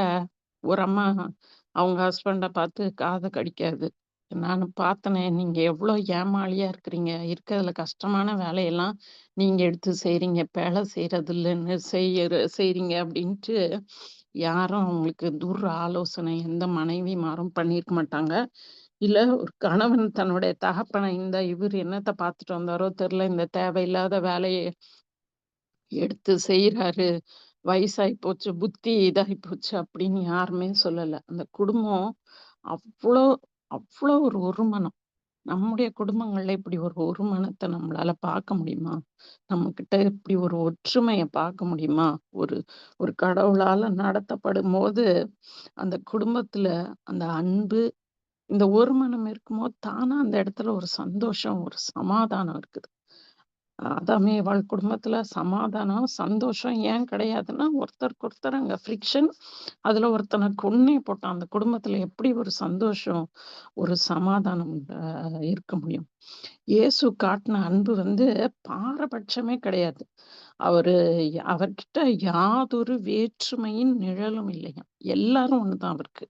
ஒரு அம்மா அவங்க ஹஸ்பண்ட பார்த்து காத கடிக்காது. நானு பார்த்தனே, நீங்க எவ்ளோ ஏமாளியா இருக்கிறீங்க. இருக்கறதுல கஷ்டமான வேலையெல்லாம் நீங்க எடுத்து செய்றீங்க. வேலை செய்றது இல்லன்னு செய்றீங்க அப்படின்ட்டு யாரும் அவங்களுக்கு ஆலோசனை எந்த மனைவிமாரும் பண்ணியிருக்க மாட்டாங்க. இல்ல ஒரு கணவன் தன்னுடைய தகப்பன இவரு என்னத்த பார்த்துட்டு வந்தாரோ தெரியல. இந்த தேவையில்லாத வேலைய எடுத்து செய்றாரு. வயசாயி போச்சு, புத்தி இதாகி போச்சு அப்படின்னு யாருமே சொல்லல. அந்த குடும்பம் அவ்ளோ அவ்ளோ ஒரு ஒருமனம். நம்முடைய குடும்பங்கள்ல இப்படி ஒரு ஒருமனத்த நம்மளால பார்க்க முடியுமா? நம்மகிட்ட இப்படி ஒரு ஒற்றுமைய பார்க்க முடியுமா? ஒரு ஒரு கடவுளால நடத்தப்படும்போது, அந்த குடும்பத்துல அந்த அன்பு, இந்த ஒருமனம் இருக்கும்போது தானா அந்த இடத்துல ஒரு சந்தோஷம், ஒரு சமாதானம் இருக்குது. அதாமே அவள் குடும்பத்துல சமாதானம், சந்தோஷம் ஏன் கிடையாதுன்னா, ஒருத்தருக்கு ஒருத்தர் அங்க ஃப்ரிக்ஷன். அதுல ஒருத்தன கொன்னே போட்டான். அந்த குடும்பத்துல எப்படி ஒரு சந்தோஷம், ஒரு சமாதானம் இருக்க முடியும்? இயேசு காட்டுன அன்பு வந்து பாரபட்சமே கிடையாது. அவரு அவர்கிட்ட யாதொரு வேற்றுமையின் நிழலும் இல்லையாம். எல்லாரும் ஒண்ணுதான் அவருக்கு.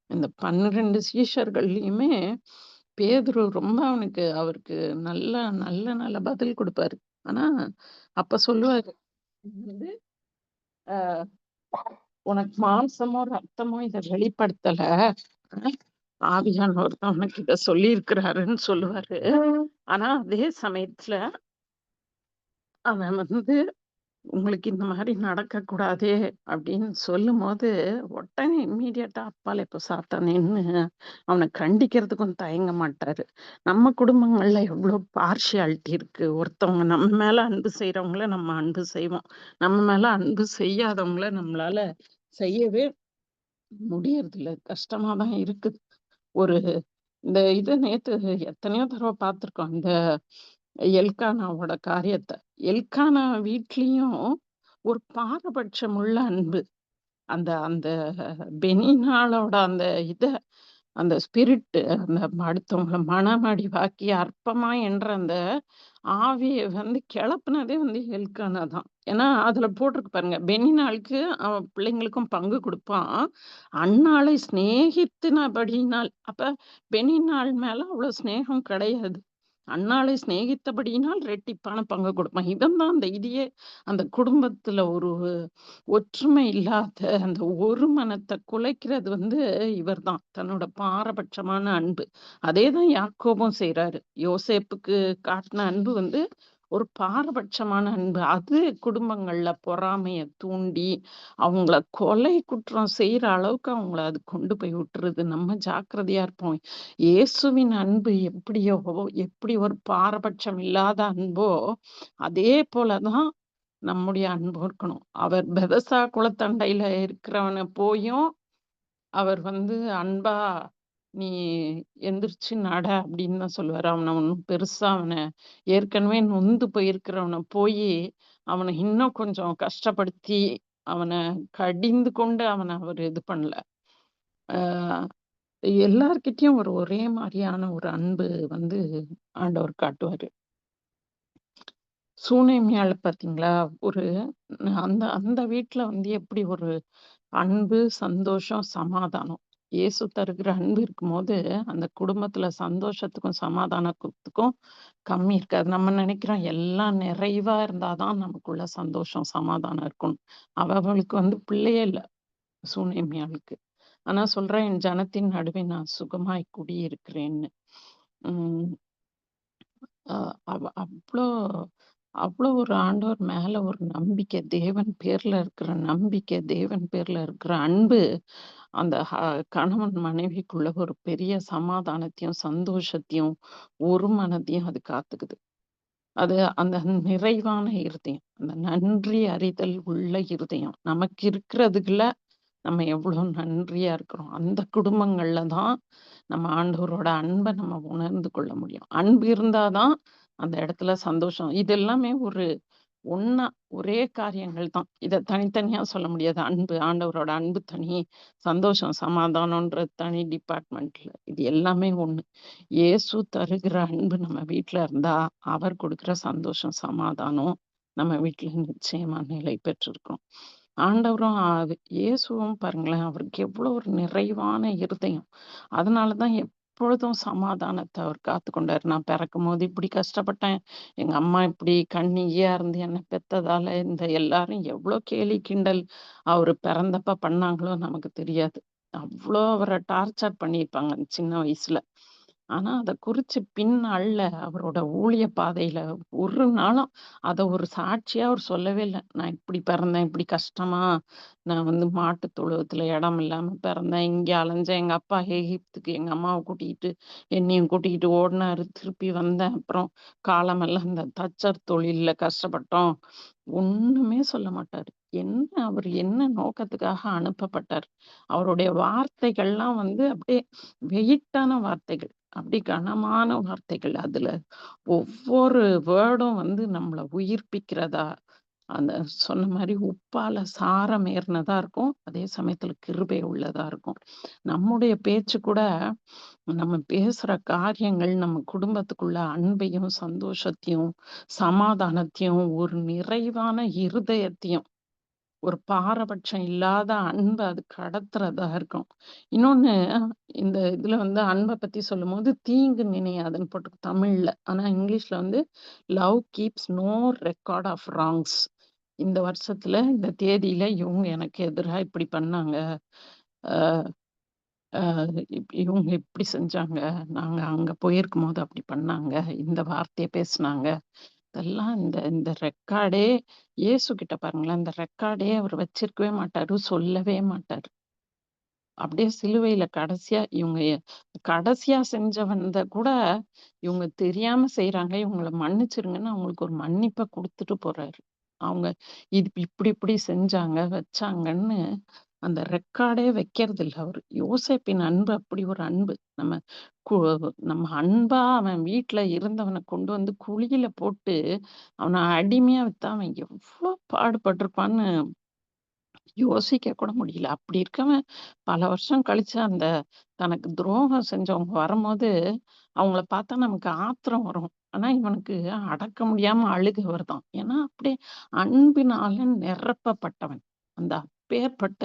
இந்த 12 சீஷர்கள்லயுமே பேதுரு ரொம்ப அவருக்கு நல்ல நல்ல நல்ல பதில் குடுப்பாரு. ஆனா, அப்ப சொல்லுவாரு வந்து, "அ உனக்கு மாம்சமோ, ரத்தமோ இத வெளிப்படுத்தல. அ ஆவியானவர் தான் உனக்கு இத சொல்லியிருக்கிறாருன்னு" சொல்லுவாரு. ஆனா, அதே சமயத்துல அவன் வந்து உங்களுக்கு இந்த மாரி நடக்கக்கூடாதே அப்படின்னு சொல்லும்போது, உடனே இம்மீடியட்டா அப்பால இப்போ சாத்தான் நின்னு அவன கண்டிக்கிறதுக்கும் தயங்க மாட்டாரு. நம்ம குடும்பங்கள்ல எவ்ளோ பார்ஷியாலிட்டி இருக்கு. ஒருத்தவங்க நம்ம மேல அன்பு செய்றவங்கள நம்ம அன்பு செய்வோம். நம்ம மேல அன்பு செய்யாதவங்கள நம்மளால செய்யவே முடியறதில்ல. கஷ்டமா தான் இருக்குது. ஒரு இந்த இது நேத்து எத்தனையோ தடவ பார்த்துருக்கோம். இந்த எல்கானாவோட காரியத்த. எல்கானா வீட்லயும் ஒரு பாரபட்சமுள்ள அன்பு. அந்த அந்த பெனின்னாளோட அந்த இத அந்த ஸ்பிரிட் அந்த அடுத்தவங்கள மனமடிவாக்கி அற்பமா என்ற அந்த ஆவிய வந்து கெளப்புனதே வந்து எல்கானா தான். ஏன்னா, அதுல போட்டிருக்கு பாருங்க. பெனின்னாளுக்கு அவன் பிள்ளைங்களுக்கும் பங்கு குடுப்பான். அன்னாளை சிநேகித்தினபடியினால் அப்ப பெனின்னாள் மேல அவ்வளோ சிநேகம் கிடையாது. அன்னாளை சிநேகித்தபடியினால் ரெட்டிப்பான பங்கு கொடுப்பான். இவன் தான் அந்த இதையே அந்த குடும்பத்துல ஒரு ஒற்றுமை இல்லாத அந்த ஒரு மனத்த குலைக்கிறது இவர்தான். தன்னோட பாரபட்சமான அன்பு. அதேதான் யாக்கோபும் செய்றாரு. யோசேப்புக்கு காட்டுன அன்பு ஒரு பாரபட்சமான அன்பு. அது குடும்பங்கள்ல பொறாமைய தூண்டி, அவங்கள கொலை குற்றம் செய்ற அளவுக்கு அவங்கள அது கொண்டு போய் விட்டுருது. நம்ம ஜாக்கிரதையா இருப்போம். இயேசுவின் அன்பு எப்படியோ, எப்படி ஒரு பாரபட்சம் இல்லாத அன்போ, அதே போல தான் நம்முடைய அன்பும் இருக்கணும். அவர் பெதஸ்தா குளத்தண்டையில இருக்கிறவன போயும், அவர் அன்பா, "நீ எந்திரிச்சு நட" அப்படின்னு தான் சொல்லுவாரு. அவன ஒண்ணும் பெருசா ஏற்கனவே நொந்து போயிருக்கிறவன போயி, அவன இன்னும் கொஞ்சம் கஷ்டப்படுத்தி, அவன கடிந்து கொண்டு அவரு இது பண்ணல. ஆ எல்லார்கிட்டயும் ஒரே மாரியான ஒரு அன்பு ஆண்டவர் காட்டுவாரு. சூனேமியால பார்த்தீங்களா? ஒரு அந்த அந்த வீட்ல எப்படி ஒரு அன்பு, சந்தோஷம், சமாதானம். இயேசு தருகிற அன்பு இருக்கும்போது, அந்த குடும்பத்தில சந்தோஷத்துக்கும், சமாதானத்துக்கும் கம்மி இருக்காது. நம்ம நெனைக்கிறோம் எல்லாம் நிறைவா இருந்தா தான் நமக்குள்ள சந்தோஷம், சமாதானம் இருக்கும்னு. அவளுக்கு பிள்ளையே இல்ல, சூனேமியாளுக்கு. ஆனா சொல்றா, "என் ஜனத்தின் நடுவே நான் சுகமாய் குடியிருக்கிறேன்னு." ம். அ அவ அவ்ளோ அவ்ளோ ஒரு ஆண்டவர் மேல ஒரு நம்பிக்கை, தேவன் பேர்ல இருக்கிற நம்பிக்கை, தேவன் பேர்ல இருக்கிற அன்பு, அந்த கணவன் மனைவிக்குள்ள ஒரு பெரிய சமாதானத்தையும், சந்தோஷத்தையும், ஒரு மனதையும் அது காத்துக்குது. அது அந்த நிறைவான இருதயம், அந்த நன்றி அறிதல் உள்ள இருதயம். நமக்கு இருக்கிறதுக்குள்ள நம்ம எவ்வளோ நன்றியா இருக்கிறோம். அந்த குடும்பங்கள்ல தான் நம்ம ஆண்டவரோட அன்ப நம்ம உணர்ந்து கொள்ள முடியும். அன்பு இருந்தா தான் அந்த இடத்துல சந்தோஷம். இது எல்லாமே ஒண்ணா ஒரே காரியங்கள் தான். இத தனித்தனியா சொல்ல முடியாது. அன்பு, ஆண்டவரோட அன்பு தனி, சந்தோஷம், சமாதானம்ன்றது தனி டிபார்ட்மெண்ட்ல. இது எல்லாமே ஒண்ணு. இயேசு தருகிற அன்பு நம்ம வீட்ல இருந்தா, அவர் கொடுக்கிற சந்தோஷம், சமாதானம் நம்ம வீட்ல நிச்சயமா நிலை பெற்றிருக்கும். ஆண்டவரும் இயேசுவும் பாருங்களேன், அவருக்கு எவ்வளோ ஒரு நிறைவான இருதயம். அதனால தான் எப்பொழுதும் சமாதானத்த அவர் காத்துக்கொண்டாரு. நான் பிறக்கும்போது இப்படி கஷ்டப்பட்டேன். எங்க அம்மா இப்படி கன்னிகையா இருந்து என்ன பெத்ததால இந்த எல்லாரும் எவ்வளோ கேலி கிண்டல் அவரு பிறந்தப்ப பண்ணாங்களோ நமக்கு தெரியாது. அவ்ளோ அவர டார்ச்சர் பண்ணியிருப்பாங்க அந்த சின்ன வயசுல. ஆனா, அத குறிச்சு பின்னாள்ல அவரோட ஊழிய பாதையில ஒரு நாளும் அத ஒரு சாட்சியா அவர் சொல்லவே இல்ல. நான் இப்படி பிறந்தேன், இப்படி கஷ்டமா நான் மாட்டுத் தொழுவத்துல இடம் இல்லாம பிறந்தேன். இங்க அலைஞ்சேன். எங்க அப்பா எகிப்துக்கு எங்க அம்மாவ கூட்டிக்கிட்டு, என்னையும் கூட்டிக்கிட்டு ஓடுனாரு. திருப்பி வந்தேன். அப்புறம் காலமெல்லாம் இந்த தச்சர் தொழில்ல கஷ்டப்பட்டோம். ஒண்ணுமே சொல்ல மாட்டாரு. அவர் என்ன நோக்கத்துக்காக அனுப்பப்பட்டார்? அவருடைய வார்த்தைகள்லாம் அப்படியே வெயிட்டான வார்த்தைகள். அப்படி கனமான வார்த்தைகள். அதுல ஒவ்வொரு வேர்டும் நம்மள உயிர்ப்பிக்கிறதா, அந்த சொன்ன மாரி உப்பால சாரம் ஏறுனதா இருக்கும். அதே சமயத்துல கிருபை உள்ளதா இருக்கும். நம்முடைய பேச்சு கூட, நம்ம பேசுற காரியங்கள் நம்ம குடும்பத்துக்குள்ள அன்பையும், சந்தோஷத்தையும், சமாதானத்தையும், ஒரு நிறைவான இருதயத்தையும், ஒரு பாரபட்சம் இல்லாத அன்ப அது கடத்துறதா இருக்கும். இன்னொன்னு, இந்த இதுல அன்ப பத்தி சொல்லும்போது, தீங்கு நினையாதுன்னு போட்டிருக்கு தமிழ்ல. ஆனா இங்கிலீஷ்ல love keeps no record of wrongs. இந்த வருஷத்துல, இந்த தேதியில இவங்க எனக்கு எதிரா இப்படி பண்ணாங்க. அ அ இவங்க இப்படி செஞ்சாங்க. நாங்க அங்க போயிருக்கும்போது அப்படி பண்ணாங்க. இந்த வார்த்தைய பேசுனாங்க. இதெல்லாம் இந்த இந்த ரெக்கார்டே இயேசுகிட்ட பாருங்களேன், இந்த ரெக்கார்டே அவர் வச்சிருக்கவே மாட்டாரு. சொல்லவே மாட்டாரு. அப்படியே சிலுவையில கடைசியா செஞ்சவந்த கூட இவங்க தெரியாம செய்றாங்க. இவங்கள மன்னிச்சிருங்கன்னு அவங்களுக்கு ஒரு மன்னிப்ப குடுத்துட்டு போறாரு. அவங்க இது இப்படி இப்படி செஞ்சாங்க, வச்சாங்கன்னு அந்த ரெக்கார்டே வைக்கிறதில்ல அவரு. யோசேப்பின் அன்பு அப்படி ஒரு அன்பு. நம்ம கு நம்ம அன்பா அவன் வீட்ல இருந்தவன கொண்டு குழியில போட்டு, அவன அடிமையா வித்தா அவன் எவ்ளோ பாடுபட்டுருப்பான்னு யோசிக்க கூட முடியல. அப்படி இருக்கவன் பல வருஷம் கழிச்சு தனக்கு துரோகம் செஞ்சவங்க வரும்போது, அவங்கள பார்த்தா நமக்கு ஆத்திரம் வரும். ஆனா, இவனுக்கு அடக்க முடியாம அழுகை வருதாம். ஏன்னா, அப்படியே அன்பினால நிரப்பப்பட்டவன். அந்த அப்பேற்பட்ட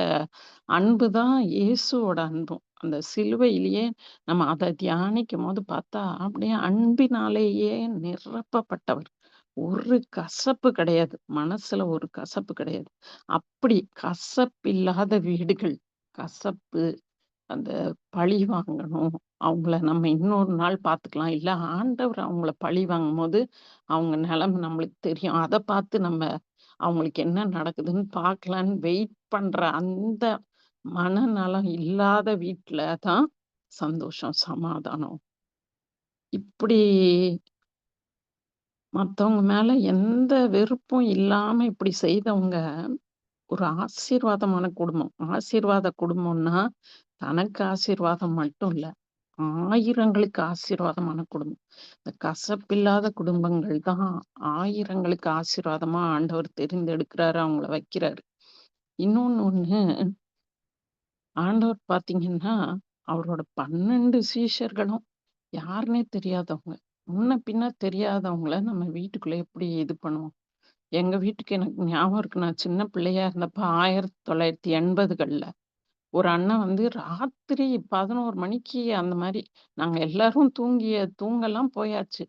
அன்பு தான் இயேசுவோட அன்பும். அந்த சிலுவையிலேயே நம்ம அத தியானிக்கும்போது பார்த்தா, அப்படியே அன்பினாலேயே நிரப்பப்பட்டவர். ஒரு கசப்பு கிடையாது. மனசுல ஒரு கசப்பு கிடையாது. அப்படி கசப்பில்லாத வீடுகள், கசப்பு அந்த பழி வாங்கணும். அவங்கள நம்ம இன்னொரு நாள் பார்த்துக்கலாம். இல்ல ஆண்டவர் அவங்கள பழி வாங்கும்போது, அவங்க நெலைம நம்மளுக்கு தெரியும். அத பார்த்து நம்ம அவங்களுக்கு என்ன நடக்குதுன்னு பார்க்கலான்னு வெயிட் பண்ற அந்த மனநலம் இல்லாத வீட்ல தான் சந்தோஷம், சமாதானம். இப்படி மத்தவங்க மேல எந்த வெறுப்பும் இல்லாம இப்படி செய்தவங்க ஒரு ஆசீர்வாதமான குடும்பம். ஆசீர்வாத குடும்பம்னா, தனக்கு ஆசீர்வாதம் மட்டும் இல்ல. ஆயிரங்களுக்கு ஆசீர்வாதமான குடும்பம். இந்த கசப்பில்லாத குடும்பங்கள் தான் ஆயிரங்களுக்கு ஆசீர்வாதமா ஆண்டவர் தெரிந்தெடுக்கிறாரு, அவங்கள வைக்கிறாரு. இன்னொன்னு ஒண்ணு, ஆண்டவர் பார்த்தீங்கன்னா, அவரோட 12 சீஷர்களும் யாருன்னே தெரியாதவங்க. முன்ன பின்ன தெரியாதவங்கள நம்ம வீட்டுக்குள்ள எப்படி இது பண்ணுவோம்? எங்க வீட்டுக்கு எனக்கு ஞாபகம் இருக்கு. நான் சின்ன பிள்ளையா இருந்தப்ப 1980கள்ல ஒரு அண்ணன் வந்து ராத்திரி 11 மணிக்கு அந்த மாரி நாங்க எல்லாரும் தூங்கலாம் போயாச்சு.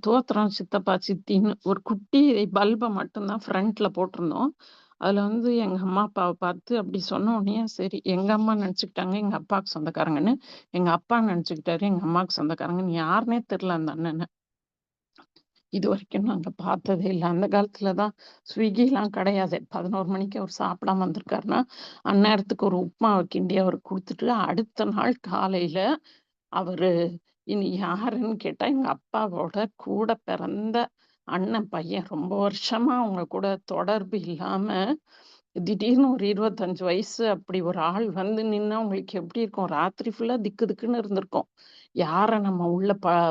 தோத்துறோம் சித்தப்பா, சித்தின்னு ஒரு குட்டி பல்ப மட்டும் தான் ஃப்ரண்ட்ல போட்டிருந்தோம். அதுல வந்து எங்க அம்மா, அப்பாவ பார்த்து அப்படி சொன்ன உடனேயே சரி, எங்க அம்மா நெனச்சுக்கிட்டாங்க எங்க அப்பாவுக்கு சொந்தக்காரங்கன்னு. எங்க அப்பா நெனச்சுக்கிட்டாரு எங்க அம்மாவுக்கு சொந்தக்காரங்கன்னு. யாருன்னே தெரியல அந்த அண்ணன. இதுவரைக்கும் நாங்க பார்த்ததே இல்ல. அந்த காலத்துல தான் ஸ்விக்கிலாம் கிடையாது. 11 மணிக்கு அவரு சாப்பிடாம வந்திருக்காருன்னா, அந்நேரத்துக்கு ஒரு உப்புமாவ கிண்டி அவருக்கு குடுத்துட்டு, அடுத்த நாள் காலையில அவரு இனி யாருன்னு கேட்டா, எங்க அப்பாவோட கூட பிறந்த அண்ணன் பையன். ரொம்ப வருஷமா அவங்க கூட தொடர்பு இல்லாம, திடீர்னு ஒரு 25 வயசு அப்படி ஒரு ஆள் வந்து நின்னா உங்களுக்கு எப்படி இருக்கும்? ராத்திரி ஃபுல்லா திக்கு திக்குன்னு இருந்திருக்கும். யார நம்ம உள்ள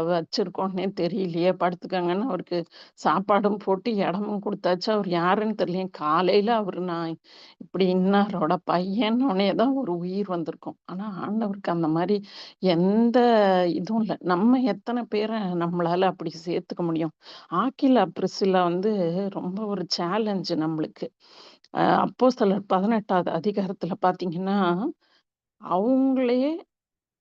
வச்சிருக்கோன்னே தெரியலையே, படுத்துக்கங்கன்னு அவருக்கு சாப்பாடும் போட்டு இடமும் குடுத்தாச்சு. அவர் யாருன்னு தெரியலையே. காலையில அவரு நான் இப்படி இன்னாரோட பையன்னோனே தான் ஒரு உயிர் வந்திருக்கும். ஆனா ஆண்டவருக்கு அந்த மாரி எந்த இதுவும் இல்ல. நம்ம எத்தன பேர நம்மளால அப்படி சேர்த்துக்க முடியும்? ஆக்கில்லா, பிரிசில்லா வந்து ரொம்ப ஒரு சேலஞ்ச் நம்மளுக்கு. அப்போஸ்தலர் 18வது அதிகாரத்துல பார்த்தீங்கன்னா, அவங்களே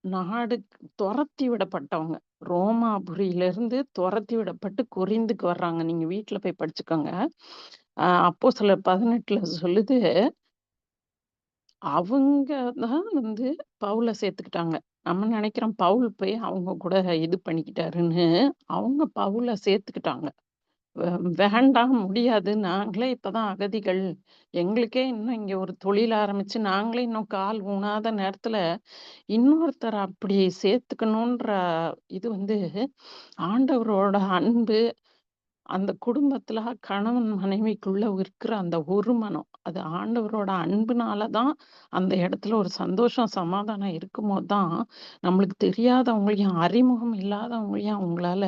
நாடு தொரத்தி விடப்பட்டவங்க. ரோமாபுரியிலிருந்து தொரத்தி விடப்பட்டு கொரிந்துக்கு வர்றாங்க. நீங்க வீட்ல போய் படிச்சுக்கோங்க. அப்போஸ்தலர் 18ல சொல்லுது, அவங்க தான் வந்து பவுல சேர்த்துக்கிட்டாங்க. நம்ம நெனைக்கிறோம் பவுல் போய் அவங்க கூட இது பண்ணிக்கிட்டாருன்னு. அவங்க பவுல சேர்த்துக்கிட்டாங்க. வ வேண்டாம் முடியாது. நாங்களே இப்பதான் அகதிகள். எங்களுக்கே இன்னும் இங்க ஒரு தொழில் ஆரம்பிச்சு, நாங்களே இன்னும் கால் ஊனாத நேரத்துல, இன்னொருத்தர அப்படி சேர்த்துக்கணுன்ற இது வந்து ஆண்டவரோட அன்பு, அந்த குடும்பத்துல கணவன் மனைவிக்குள்ள இருக்கிற அந்த ஒரு மனம். அது ஆண்டவரோட அன்புனால தான் அந்த இடத்துல ஒரு சந்தோஷம், சமாதானம் இருக்கும்போது தான், நம்மளுக்கு தெரியாதவங்களையும், அறிமுகம் இல்லாதவங்களையும் அவங்களால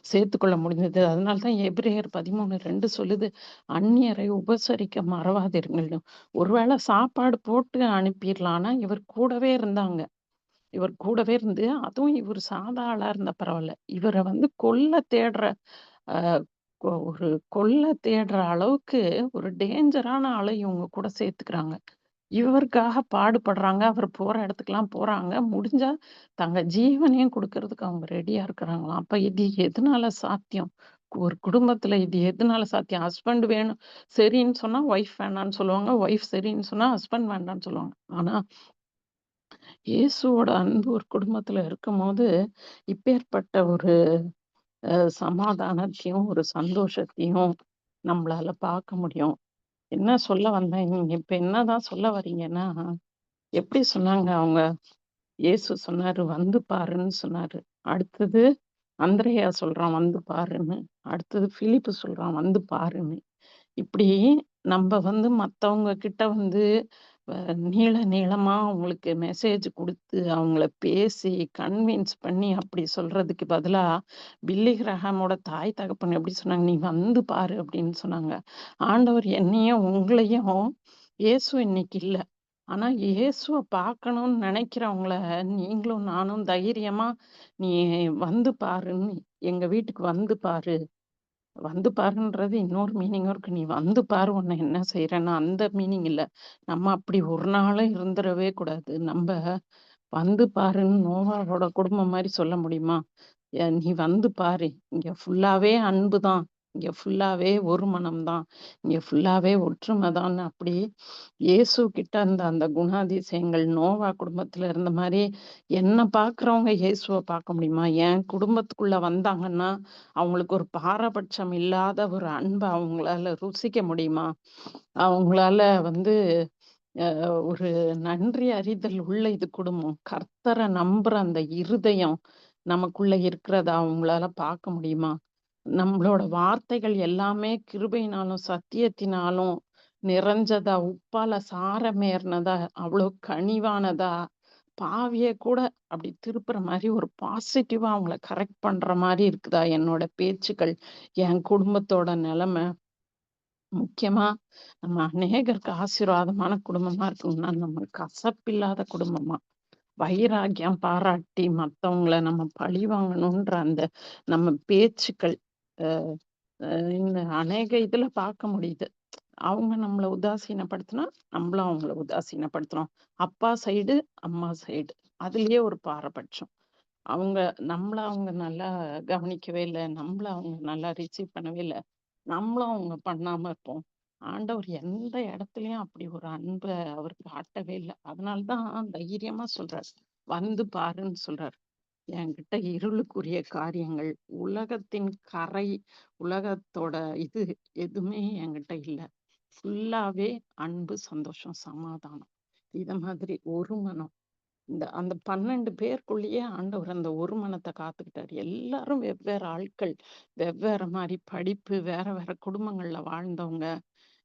சேர்த்துக்கொள்ள முடிஞ்சது. அதனால தான் எபிரேயர் 13:2 சொல்லுது, "அந்நியரை உபசரிக்க மறவாதிருங்கள்னு." ஒருவேளை சாப்பாடு போட்டு அனுப்பிர்லாம். ஆனா, இவர் கூடவே இருந்தாங்க. இவர் கூடவே இருந்து, அதுவும் இவரு சாதா ஆளா இருந்தா பரவால்ல. இவர வந்து கொல்ல தேடுற அ ஒரு கொல்ல தேடுற அளவுக்கு ஒரு டேஞ்சரான ஆள இவங்க கூட சேர்த்துக்கிறாங்க. இவருக்காக பாடுபடுறாங்க. அவர் போற இடத்துக்குலாம் போறாங்க. முடிஞ்சா தங்க ஜீவனையும் குடுக்கறதுக்கு அவங்க ரெடியா இருக்கிறாங்களாம். அப்ப இது எதனால சாத்தியம்? ஒரு குடும்பத்துல இது எதனால சாத்தியம்? ஹஸ்பண்ட் வேணும் சரின்னு சொன்னா, ஒய்ஃப் வேணான்னு சொல்லுவாங்க. ஒய்ஃப் சரின்னு சொன்னா, ஹஸ்பண்ட் வேண்டான்னு சொல்லுவாங்க. ஆனா இயேசுவோட அன்பு ஒரு குடும்பத்துல இருக்கும்போது, இப்பேற்பட்ட ஒரு சமாதானத்தையும், ஒரு சந்தோஷத்தையும் நம்மளால பார்க்க முடியும். என்ன சொல்ல வந்தேன், நீங்க இப்ப என்னதான் சொல்ல வர்றீங்கன்னா, எப்படி சொன்னாங்க அவங்க? இயேசு சொன்னாரு, "வந்து பாருன்னு" சொன்னாரு. அடுத்தது அந்திரேயா சொல்றான், "வந்து பாருன்னு." அடுத்தது பிலிப்பு சொல்றான், "வந்து பாருன்னு." இப்படி நம்ப வந்து மத்தவங்க கிட்ட வந்து நீள நீளமா அவங்களுக்கு மெசேஜ் குடுத்து, அவங்கள பேசி கன்வின்ஸ் பண்ணி அப்படி சொல்றதுக்கு பதிலா, பில்லி கிரஹாமோட தாய் தகப்பன் எப்படி சொன்னாங்க, "நீ வந்து பாரு" அப்படின்னு சொன்னாங்க. ஆண்டவர் என்னையும் உங்களையும் இயேசு இன்னைக்கு இல்ல. ஆனா இயேசுவ பார்க்கணும்னு நெனைக்கிறவங்கள நீங்களும் நானும் தைரியமா, "நீ வந்து பாருன்னு எங்க வீட்டுக்கு வந்து பாரு." வந்து பாருன்றது இன்னொரு மீனிங்கும் இருக்கு. "நீ வந்து பாரு உன்ன என்ன செய்றேன்னு" அந்த மீனிங் இல்ல. நம்ம அப்படி ஒரு நாளும் இருந்துறவே கூடாது. நம்ப வந்து பாருன்னு நோவாவோட குடும்பம் மாரி சொல்ல முடியுமா? நீ வந்து பாரு. இங்க ஃபுல்லாவே அன்பு தான். இங்க ஃபுல்லாவே ஒரு மனம் தான். இங்க ஃபுல்லாவே ஒற்றுமை தான்னு அப்படி இயேசு கிட்ட இருந்த அந்த குணாதிசயங்கள் நோவா குடும்பத்துல இருந்த மாரி, என்ன பார்க்குறவங்க இயேசுவ பார்க்க முடியுமா? என் குடும்பத்துக்குள்ள வந்தாங்கன்னா, அவங்களுக்கு ஒரு பாரபட்சம் இல்லாத ஒரு அன்ப அவங்களால ருசிக்க முடியுமா? அவங்களால வந்து ஒரு நன்றி அறிதல் உள்ள இது குடும்பம். கர்த்தர நம்புற அந்த இருதயம் நமக்குள்ள இருக்கிறத அவங்களால பார்க்க முடியுமா? நம்மளோட வார்த்தைகள் எல்லாமே கிருபையினாலும், சத்தியத்தினாலும் நிறைஞ்சதா, உப்பால சாரமேறினதா, அவ்வளோ கனிவானதா, பாவிய கூட அப்படி திருப்புற மாரி ஒரு பாசிட்டிவா அவங்கள கரெக்ட் பண்ற மாரி இருக்குதா என்னோட பேச்சுக்கள்? என் குடும்பத்தோட நெலைமை முக்கியமா நம்ம அநேகருக்கு ஆசீர்வாதமான குடும்பமா இருக்கணும்னா, நம்ம கசப்பில்லாத குடும்பமா, வைராக்கியம் பாராட்டி மத்தவங்கள நம்ம பழி வாங்கணுன்ற அந்த நம்ம பேச்சுக்கள், அ அ இந்த அநேக இதுல பார்க்க முடியுது. அவங்க நம்மள உதாசீனப்படுத்தினா, நம்மளும் அவங்கள உதாசீனப்படுத்துறோம். அப்பா சைடு, அம்மா சைடு. அதுலயே ஒரு பாரபட்சம். அவங்க அவங்க நல்லா கவனிக்கவே இல்ல. நம்மள அவங்க நல்லா ரிசீவ் பண்ணவே இல்ல. நம்மளும் அவங்க பண்ணாம இருப்போம். ஆண்டவர் எந்த இடத்துலயும் அப்படி ஒரு அன்ப அவர் காட்டவே இல்ல. அதனால தான் தைரியமா சொல்றாரு. வந்து பாருன்னு சொல்றாரு. என்கிட்ட இருளுக்குரிய காரியங்கள், உலகத்தின் கரை, உலகத்தோட இது எதுவுமே என்கிட்ட இல்ல. ஃபுல்லாவே அன்பு, சந்தோஷம், சமாதானம். இத மாதிரி ஒரு மனம். அந்த 12 பேருக்குள்ளேயே ஆண்டவர் அந்த ஒரு மனத்த காத்துக்கிட்டாரு. எல்லாரும் வெவ்வேறு ஆட்கள். வெவ்வேற மாரி படிப்பு, வேற வேற குடும்பங்கள்ல வாழ்ந்தவங்க.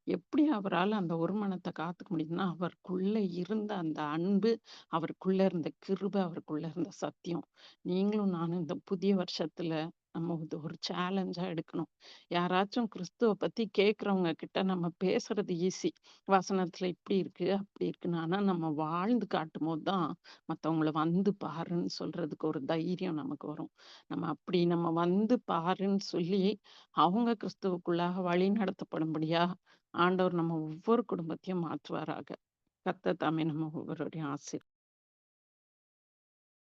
எப்படி அவரால அந்த ஒரு மனத்த காத்துக்க முடியும்னா, அவருக்குள்ள இருந்த அந்த அன்பு, அவருக்குள்ள இருந்த கிருபை, அவருக்குள்ள இருந்த சத்தியம். நீங்களும் நானும் இந்த புதிய வருஷத்துல நம்ம இது ஒரு சேலஞ்சா எடுக்கணும். யாராச்சும் கிறிஸ்துவ பத்தி கேட்கிறவங்க கிட்ட நம்ம பேசுறது ஈஸி. வசனத்துல இப்படி இருக்கு, அப்படி இருக்குன்னு. ஆனா நம்ம வாழ்ந்து காட்டும்போது தான் மத்தவங்கள வந்து பாருன்னு சொல்றதுக்கு ஒரு தைரியம் நமக்கு வரும். நம்ம வந்து பாருன்னு சொல்லி, அவங்க கிறிஸ்துவுக்குள்ளாக வழி நடத்தப்படும்படியா ஆண்டவர் நம்ம ஒவ்வொரு குடும்பத்தையும் மாற்றுவாராக. கர்த்தர் தாமே நம்ம ஒவ்வொருவரையும்